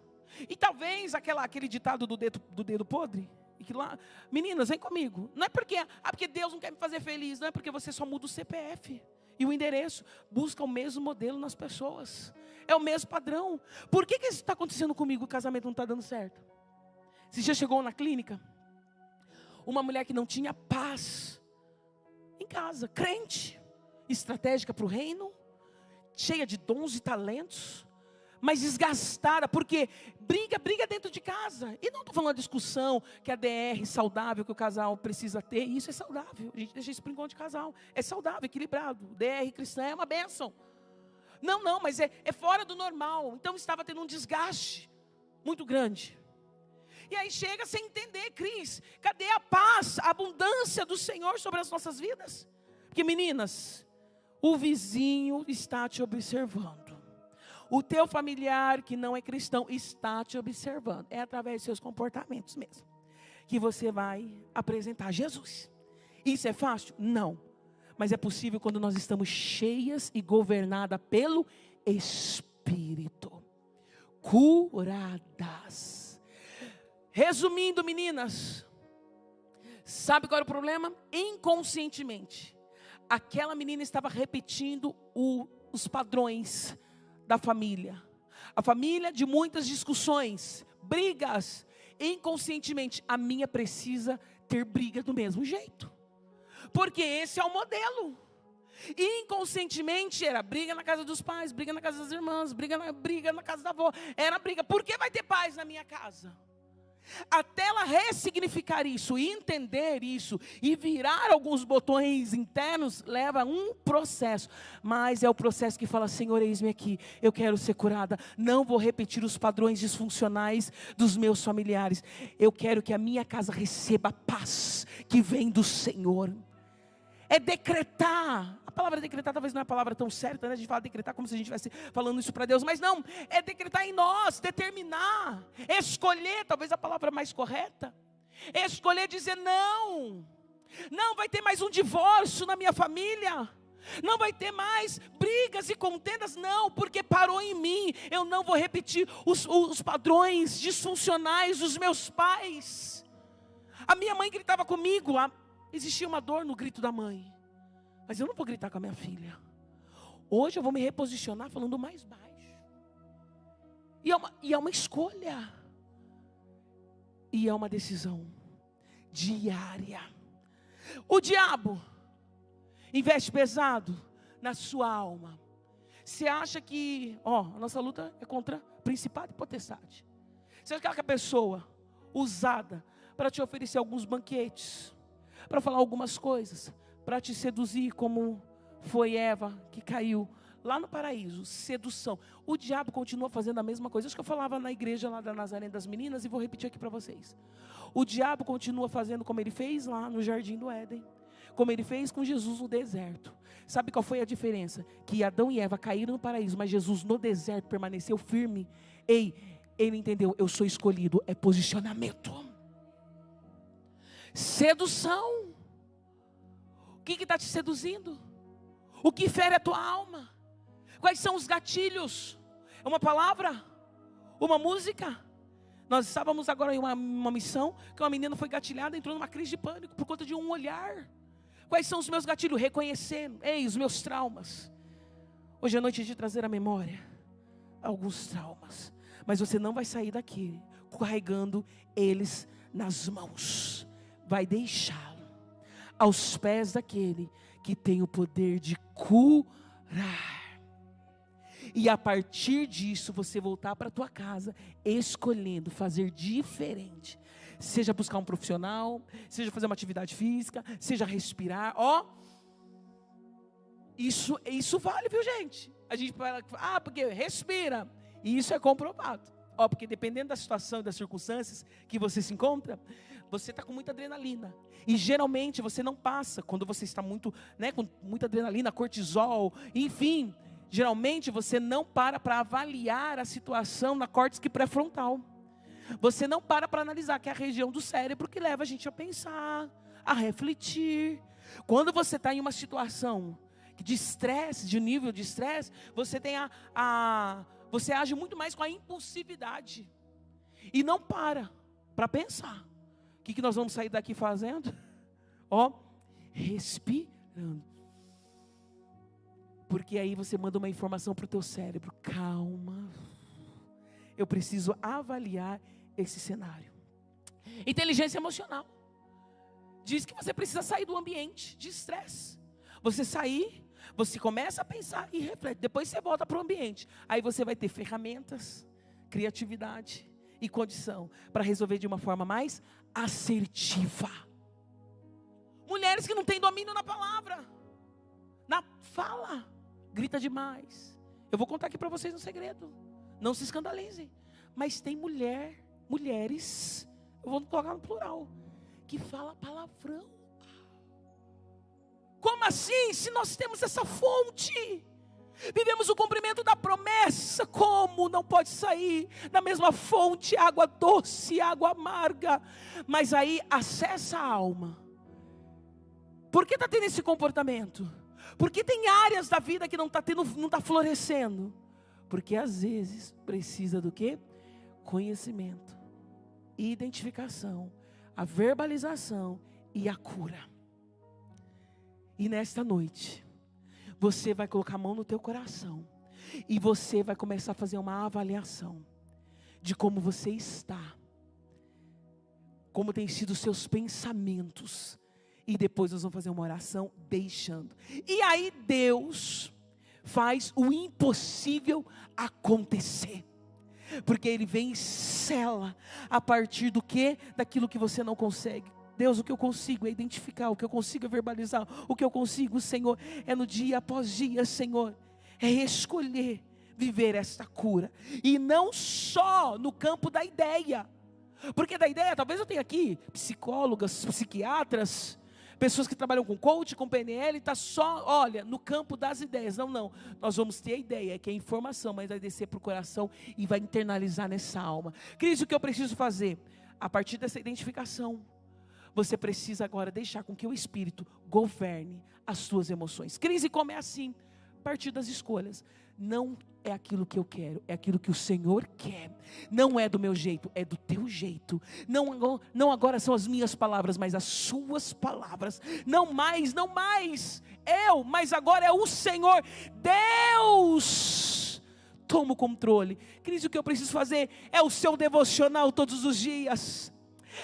E talvez aquele ditado do dedo podre, E que lá, meninas, vem comigo. Não é porque Deus não quer me fazer feliz. Não é porque você só muda o CPF e o endereço. Busca o mesmo modelo nas pessoas. É o mesmo padrão. Por que isso está acontecendo comigo? O casamento não está dando certo. Você já chegou na clínica? Uma mulher que não tinha paz em casa, crente, estratégica para o reino, cheia de dons e talentos, mas desgastada, porque briga dentro de casa. E não estou falando da discussão que a DR saudável que o casal precisa ter. Isso é saudável. A gente deixa isso para encontro de casal. É saudável, equilibrado. DR cristã é uma bênção. Não, mas é fora do normal. Então estava tendo um desgaste muito grande. E aí chega sem entender, Cris, cadê a paz, a abundância do Senhor sobre as nossas vidas? Porque meninas, o vizinho está te observando. O teu familiar que não é cristão está te observando. É através dos seus comportamentos mesmo que você vai apresentar Jesus. Isso é fácil? Não. Mas é possível quando nós estamos cheias e governadas pelo Espírito. Curadas. Resumindo, meninas, sabe qual era o problema? Inconscientemente, aquela menina estava repetindo os padrões da família. A família de muitas discussões, brigas. Inconscientemente, a minha precisa ter briga do mesmo jeito. Porque esse é o modelo. Inconscientemente era briga na casa dos pais, briga na casa das irmãs, briga na casa da avó. Era briga. Por que vai ter paz na minha casa? Até ela ressignificar isso, entender isso e virar alguns botões internos, leva um processo. Mas é o processo que fala: Senhor, eis-me aqui, eu quero ser curada. Não vou repetir os padrões disfuncionais dos meus familiares. Eu quero que a minha casa receba a paz que vem do Senhor. É decretar. A palavra decretar talvez não é a palavra tão certa, né? A gente fala decretar como se a gente estivesse falando isso para Deus. Mas não, é decretar em nós, determinar, escolher, talvez a palavra mais correta. Escolher dizer não. Não vai ter mais um divórcio na minha família. Não vai ter mais brigas e contendas, não, porque parou em mim. Eu não vou repetir os padrões disfuncionais dos meus pais. A minha mãe gritava comigo, existia uma dor no grito da mãe. Mas eu não vou gritar com a minha filha. Hoje eu vou me reposicionar falando mais baixo. E é uma escolha. E é uma decisão diária. O diabo investe pesado na sua alma. Você acha que, a nossa luta é contra principado e potestade. Você acha que aquela pessoa usada para te oferecer alguns banquetes, para falar algumas coisas, para te seduzir, como foi Eva que caiu lá no paraíso, sedução. O diabo continua fazendo a mesma coisa. Isso que eu falava na igreja lá da Nazaré das Meninas e vou repetir aqui para vocês. O diabo continua fazendo como ele fez lá no Jardim do Éden, como ele fez com Jesus no deserto. Sabe qual foi a diferença? Que Adão e Eva caíram no paraíso, mas Jesus no deserto permaneceu firme. Ele entendeu: eu sou escolhido, é posicionamento. Sedução. O que está te seduzindo? O que fere a tua alma? Quais são os gatilhos? É uma palavra? Uma música? Nós estávamos agora em uma missão, que uma menina foi gatilhada, entrou numa crise de pânico por conta de um olhar. Quais são os meus gatilhos? Reconhecer, os meus traumas. Hoje à noite é de trazer à memória alguns traumas. Mas você não vai sair daqui carregando eles nas mãos. Vai deixá-lo aos pés daquele que tem o poder de curar. E a partir disso você voltar para a tua casa escolhendo fazer diferente. Seja buscar um profissional, seja fazer uma atividade física, seja respirar. Isso vale, viu, gente? A gente fala, porque respira. E isso é comprovado. Porque dependendo da situação e das circunstâncias que você se encontra, você está com muita adrenalina. E geralmente você não passa, quando você está muito, com muita adrenalina, cortisol, enfim. Geralmente você não para avaliar a situação na córtex pré-frontal. Você não para analisar, que é a região do cérebro que leva a gente a pensar, a refletir. Quando você está em uma situação de estresse, de nível de estresse, você tem você age muito mais com a impulsividade. E não para pensar. que nós vamos sair daqui fazendo? Ó, respirando. Porque aí você manda uma informação para o teu cérebro: calma, eu preciso avaliar esse cenário. Inteligência emocional diz que você precisa sair do ambiente de estresse. Você sair, você começa a pensar e reflete, depois você volta para o ambiente. Aí você vai ter ferramentas, criatividade e condição para resolver de uma forma mais assertiva. Mulheres que não têm domínio na palavra, na fala, grita demais. Eu vou contar aqui para vocês um segredo, não se escandalizem, mas tem mulheres, eu vou colocar no plural, que fala palavrão. Como assim? Se nós temos essa fonte, vivemos o cumprimento da promessa, como não pode sair da mesma fonte água doce, água amarga? Mas aí acessa a alma. Por que está tendo esse comportamento? Porque tem áreas da vida que não está florescendo. Porque às vezes precisa do quê? Conhecimento, identificação, a verbalização e a cura. E nesta noite, você vai colocar a mão no teu coração e você vai começar a fazer uma avaliação de como você está, como tem sido os seus pensamentos. E depois nós vamos fazer uma oração deixando. E aí Deus faz o impossível acontecer. Porque Ele vem e sela a partir do quê? Daquilo que você não consegue. Deus, o que eu consigo é identificar, o que eu consigo é verbalizar, o que eu consigo, Senhor, é no dia após dia, Senhor, é escolher viver esta cura. E não só no campo da ideia. Porque da ideia, talvez eu tenha aqui psicólogas, psiquiatras, pessoas que trabalham com coach, com PNL, está só, olha, no campo das ideias. Não, nós vamos ter a ideia, que é a informação, mas vai descer para o coração e vai internalizar nessa alma. Cris, o que eu preciso fazer? A partir dessa identificação, você precisa agora deixar com que o Espírito governe as suas emoções. Crise, como é assim? A partir das escolhas. Não é aquilo que eu quero, é aquilo que o Senhor quer. Não é do meu jeito, é do teu jeito. Não agora são as minhas palavras, mas as suas palavras. Não mais eu, mas agora é o Senhor. Deus toma o controle. Crise, o que eu preciso fazer é o seu devocional todos os dias.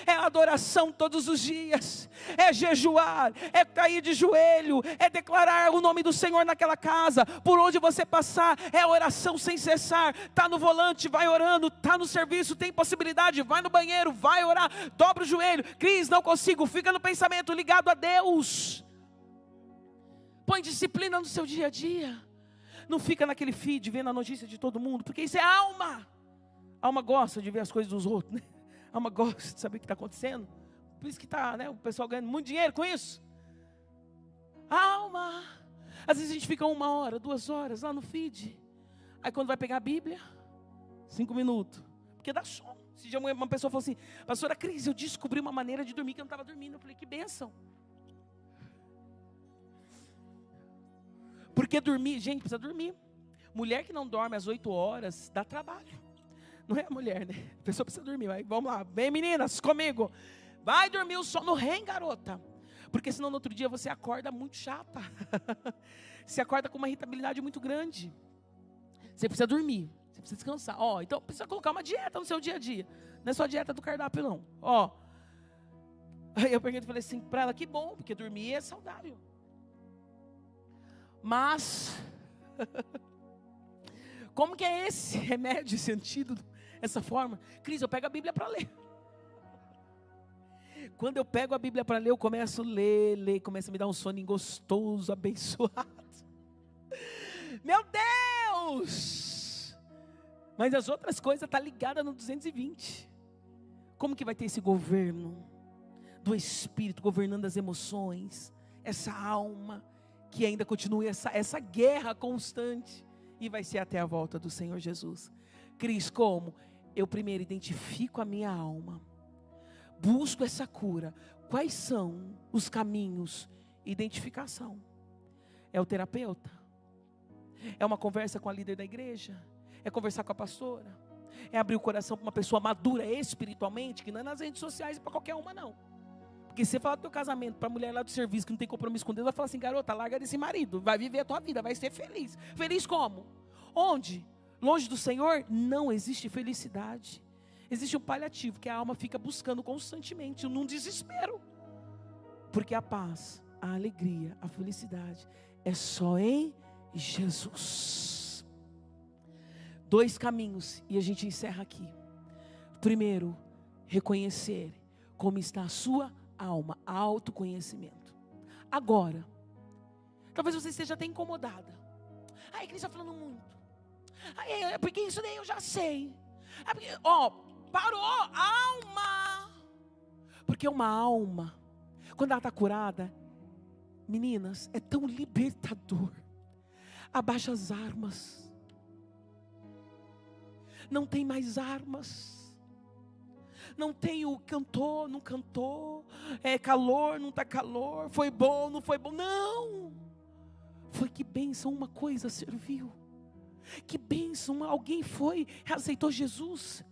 É adoração todos os dias, é jejuar, é cair de joelho, é declarar o nome do Senhor naquela casa, por onde você passar, é oração sem cessar. Está no volante, vai orando, está no serviço, tem possibilidade, vai no banheiro, vai orar, dobra o joelho. Cris, não consigo, fica no pensamento ligado a Deus. Põe disciplina no seu dia a dia, não fica naquele feed vendo a notícia de todo mundo, porque isso é alma. A alma gosta de ver as coisas dos outros, né? A alma gosta de saber o que está acontecendo. Por isso que está, né, o pessoal ganhando muito dinheiro com isso. Alma. Às vezes a gente fica 1 hora, 2 horas lá no feed. Aí quando vai pegar a Bíblia, 5 minutos. Porque dá sono. Se já uma pessoa falou assim: pastora Cris, eu descobri uma maneira de dormir que eu não estava dormindo. Eu falei: que bênção. Porque dormir, gente, precisa dormir. Mulher que não dorme às 8 horas, dá trabalho. Não é a mulher, né? A pessoa precisa dormir. Vai, vamos lá, vem meninas, comigo. Vai dormir o sono, rem, garota. Porque senão no outro dia você acorda muito chata. Você acorda com uma irritabilidade muito grande. Você precisa dormir, você precisa descansar. Então precisa colocar uma dieta no seu dia a dia. Não é só a dieta do cardápio, não. Aí eu perguntei, falei assim para ela: que bom, porque dormir é saudável. Mas como que é esse remédio, esse antídoto? Essa forma, Cris, eu pego a Bíblia para ler. Quando eu pego a Bíblia para ler, eu começo a ler, começa a me dar um soninho gostoso, abençoado. Meu Deus! Mas as outras coisas estão ligadas no 220. Como que vai ter esse governo do Espírito, governando as emoções, essa alma, que ainda continua essa guerra constante, e vai ser até a volta do Senhor Jesus. Cris, como? Eu primeiro identifico a minha alma, busco essa cura. Quais são os caminhos? Identificação. É o terapeuta. É uma conversa com a líder da igreja. É conversar com a pastora. é abrir o coração para uma pessoa madura espiritualmente, que não é nas redes sociais e para qualquer uma não. Porque se você falar do teu casamento para a mulher lá do serviço que não tem compromisso com Deus, ela fala assim: garota, larga desse marido, vai viver a tua vida, vai ser feliz. Feliz como? Onde? Longe do Senhor não existe felicidade. Existe um paliativo que a alma fica buscando constantemente, num desespero. Porque a paz, a alegria, a felicidade é só em Jesus. 2 caminhos e a gente encerra aqui. Primeiro, reconhecer como está a sua alma, autoconhecimento. Agora, talvez você esteja até incomodada. A igreja está falando muito. Porque isso daí eu já sei. Parou, alma. Porque uma alma, quando ela está curada, meninas, é tão libertador. Abaixa as armas. Não tem mais armas. Não tem o cantou, não cantou. É calor, não está calor. Foi bom, não foi bom. Não. Foi que bênção, uma coisa serviu. Que bênção, alguém foi, aceitou Jesus.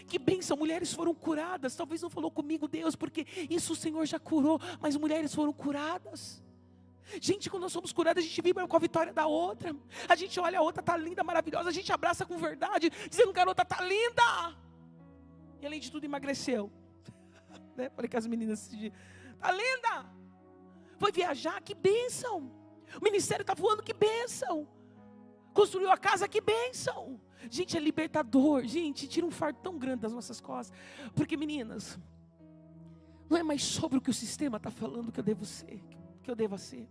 Que bênção, mulheres foram curadas. Talvez não falou comigo Deus, porque isso o Senhor já curou. Mas mulheres foram curadas. Gente, quando nós somos curadas, a gente vibra com a vitória da outra. A gente olha a outra, está linda, maravilhosa. A gente abraça com verdade, dizendo: garota, está linda. E além de tudo emagreceu. Né? Falei com as meninas esse dia: está linda. Foi viajar, que bênção. O ministério está voando, que bênção. Construiu a casa, que bênção. Gente, é libertador. Gente, tira um fardo tão grande das nossas costas. Porque, meninas, não é mais sobre o que o sistema está falando que eu devo ser, que eu devo ser.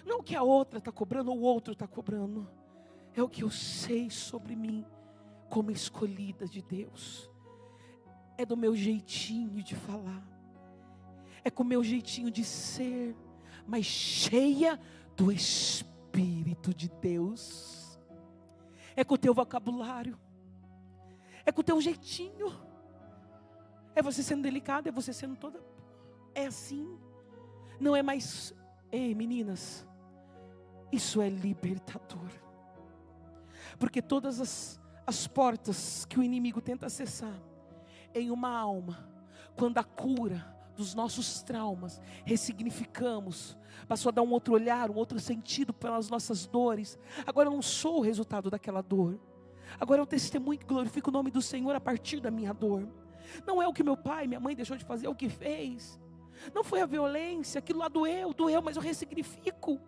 Não o que a outra está cobrando ou o outro está cobrando. É o que eu sei sobre mim como escolhida de Deus. É do meu jeitinho de falar. É com o meu jeitinho de ser, mas cheia do Espírito de Deus. É com o teu vocabulário. É com o teu jeitinho. É você sendo delicada, é você sendo toda... É assim. Não é mais... Ei, meninas, isso é libertador. Porque todas as portas que o inimigo tenta acessar em uma alma, quando a cura dos nossos traumas, ressignificamos, passou a dar um outro olhar, um outro sentido pelas nossas dores. Agora eu não sou o resultado daquela dor. Agora eu testemunho que glorifico o nome do Senhor a partir da minha dor. Não é o que meu pai, minha mãe deixou de fazer, é o que fez. Não foi a violência, aquilo lá doeu, mas eu ressignifico.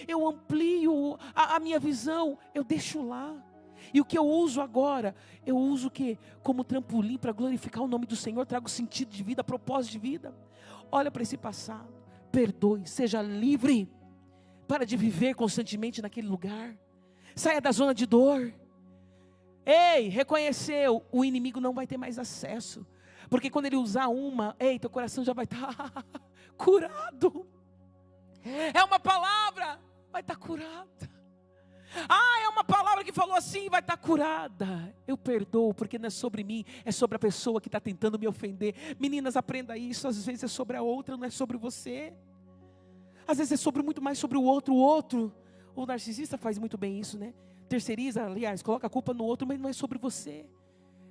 Eu amplio a minha visão, eu deixo lá. E o que eu uso agora, eu uso o quê? Como trampolim para glorificar o nome do Senhor, trago sentido de vida, propósito de vida. Olha para esse passado, perdoe, seja livre. Para de viver constantemente naquele lugar. Saia da zona de dor. Ei, reconheceu, o inimigo não vai ter mais acesso. Porque quando ele usar teu coração já vai estar curado. É uma palavra, vai estar curada. É uma palavra que falou assim, vai estar curada. Eu perdoo, porque não é sobre mim, é sobre a pessoa que está tentando me ofender. Meninas, aprenda isso, às vezes é sobre a outra, não é sobre você. Às vezes é muito mais sobre o outro. O narcisista faz muito bem isso, né? Terceiriza, aliás, coloca a culpa no outro, mas não é sobre você.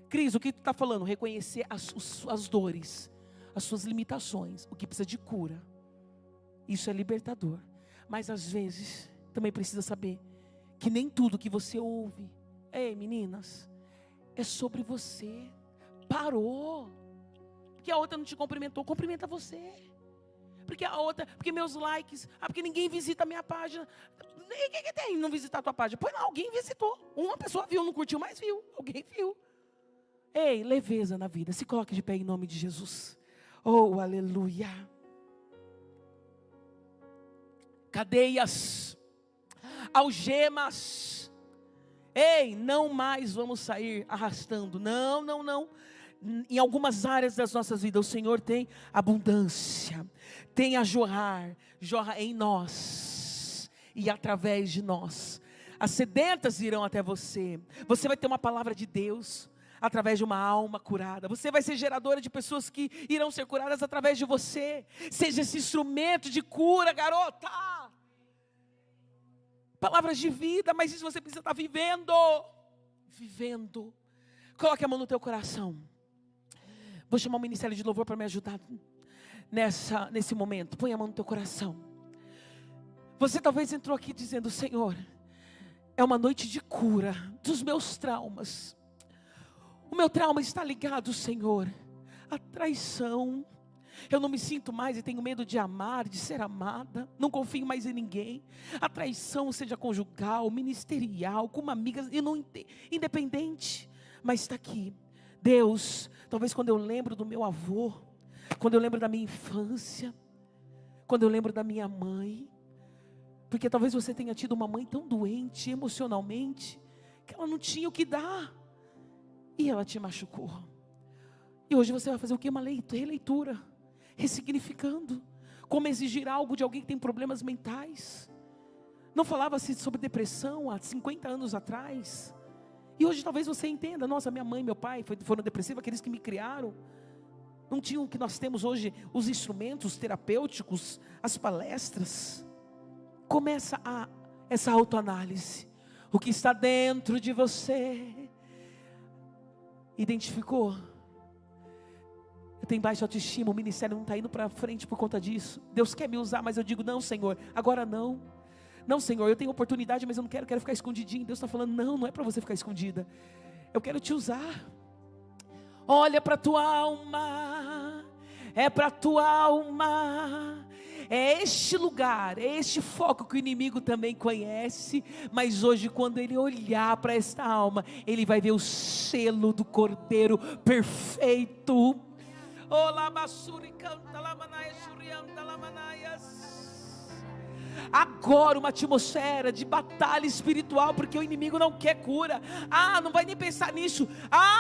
Cris, o que tu está falando? Reconhecer as dores, as suas limitações, o que precisa de cura. Isso é libertador. Mas às vezes, também precisa saber que nem tudo que você ouve, ei meninas, é sobre você. Parou. Porque a outra não te cumprimentou, cumprimenta você. Porque meus likes, porque ninguém visita a minha página. O que tem não visitar a tua página? Pois não, alguém visitou. Uma pessoa viu, não curtiu, mas viu. Alguém viu. Ei, leveza na vida. Se coloque de pé em nome de Jesus. Oh, aleluia. Cadeias, algemas. Ei, não mais vamos sair arrastando. Não. Em algumas áreas das nossas vidas, o Senhor tem abundância. Tem a jorra em nós e através de nós. As sedentas irão até você. Você vai ter uma palavra de Deus através de uma alma curada. Você vai ser geradora de pessoas que irão ser curadas através de você. Seja esse instrumento de cura, garota. Palavras de vida, mas isso você precisa estar vivendo. Coloque a mão no teu coração. Vou chamar o ministério de louvor para me ajudar nesse momento. Põe a mão no teu coração. Você talvez entrou aqui dizendo: Senhor, é uma noite de cura dos meus traumas. O meu trauma está ligado, Senhor, à traição. Eu não me sinto mais e tenho medo de amar, de ser amada. Não confio mais em ninguém. A traição, seja conjugal, ministerial, com uma amiga, independente. Mas está aqui. Deus, talvez quando eu lembro do meu avô, quando eu lembro da minha infância, quando eu lembro da minha mãe, porque talvez você tenha tido uma mãe tão doente emocionalmente, que ela não tinha o que dar, e ela te machucou. E hoje você vai fazer o que? Uma releitura, ressignificando, como exigir algo de alguém que tem problemas mentais. Não falava-se sobre depressão há 50 anos atrás, e hoje talvez você entenda: nossa, minha mãe e meu pai foram depressivos, aqueles que me criaram, não tinham o que nós temos hoje, os instrumentos terapêuticos, as palestras. Começa essa autoanálise. O que está dentro de você? Identificou? Eu tenho baixa autoestima, o ministério não está indo para frente por conta disso. Deus quer me usar, mas eu digo: não, Senhor, agora não. Não, Senhor, eu tenho oportunidade, mas eu não quero ficar escondidinho. Deus está falando: não é para você ficar escondida. Eu quero te usar. Olha para a tua alma. É para a tua alma. É este lugar, é este foco que o inimigo também conhece. Mas hoje, quando ele olhar para esta alma, ele vai ver o selo do Cordeiro perfeito. Agora uma atmosfera de batalha espiritual, porque o inimigo não quer cura. Não vai nem pensar nisso.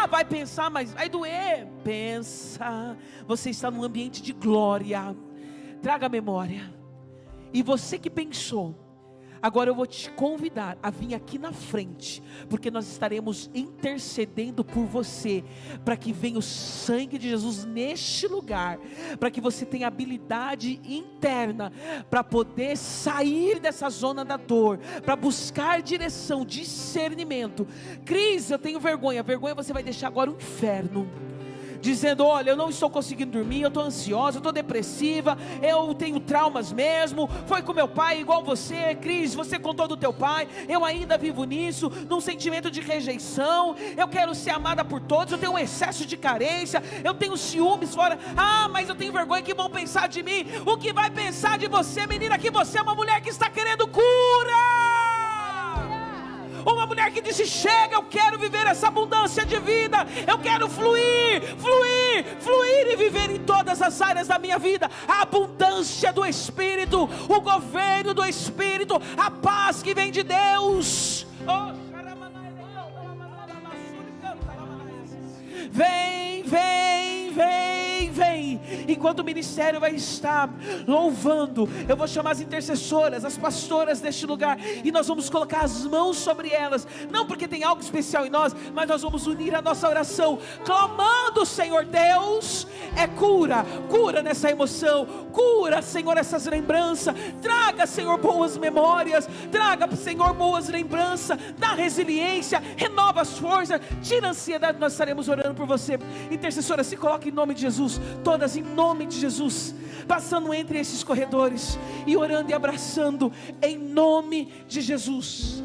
Vai pensar, mas vai doer. Pensa, você está num ambiente de glória. Traga a memória. E você que pensou, agora eu vou te convidar a vir aqui na frente, porque nós estaremos intercedendo por você, para que venha o sangue de Jesus neste lugar, para que você tenha habilidade interna, para poder sair dessa zona da dor, para buscar direção, discernimento. Cris, eu tenho vergonha. Vergonha você vai deixar agora o inferno, dizendo: olha, eu não estou conseguindo dormir, eu estou ansiosa, eu estou depressiva, eu tenho traumas mesmo, foi com meu pai igual você. Cris, você contou do teu pai, eu ainda vivo nisso, num sentimento de rejeição. Eu quero ser amada por todos, eu tenho um excesso de carência, eu tenho ciúmes fora. Mas eu tenho vergonha, que vão pensar de mim? O que vai pensar de você, menina? Que você é uma mulher que está querendo cura. Uma mulher que disse: chega, eu quero viver essa abundância de vida. Eu quero fluir e viver em todas as áreas da minha vida. A abundância do Espírito, o governo do Espírito, a paz que vem de Deus. Vem, vem, vem, vem. Enquanto o ministério vai estar louvando, eu vou chamar as intercessoras, as pastoras deste lugar, e nós vamos colocar as mãos sobre elas, não porque tem algo especial em nós, mas nós vamos unir a nossa oração, clamando: Senhor Deus, é cura, cura nessa emoção, cura, Senhor, essas lembranças, traga, Senhor, boas memórias, traga, Senhor, boas lembranças, dá resiliência, renova as forças, tira a ansiedade. Nós estaremos orando por você. Intercessora, se coloque em nome de Jesus, todas em nome de Jesus, passando entre esses corredores e orando e abraçando em nome de Jesus.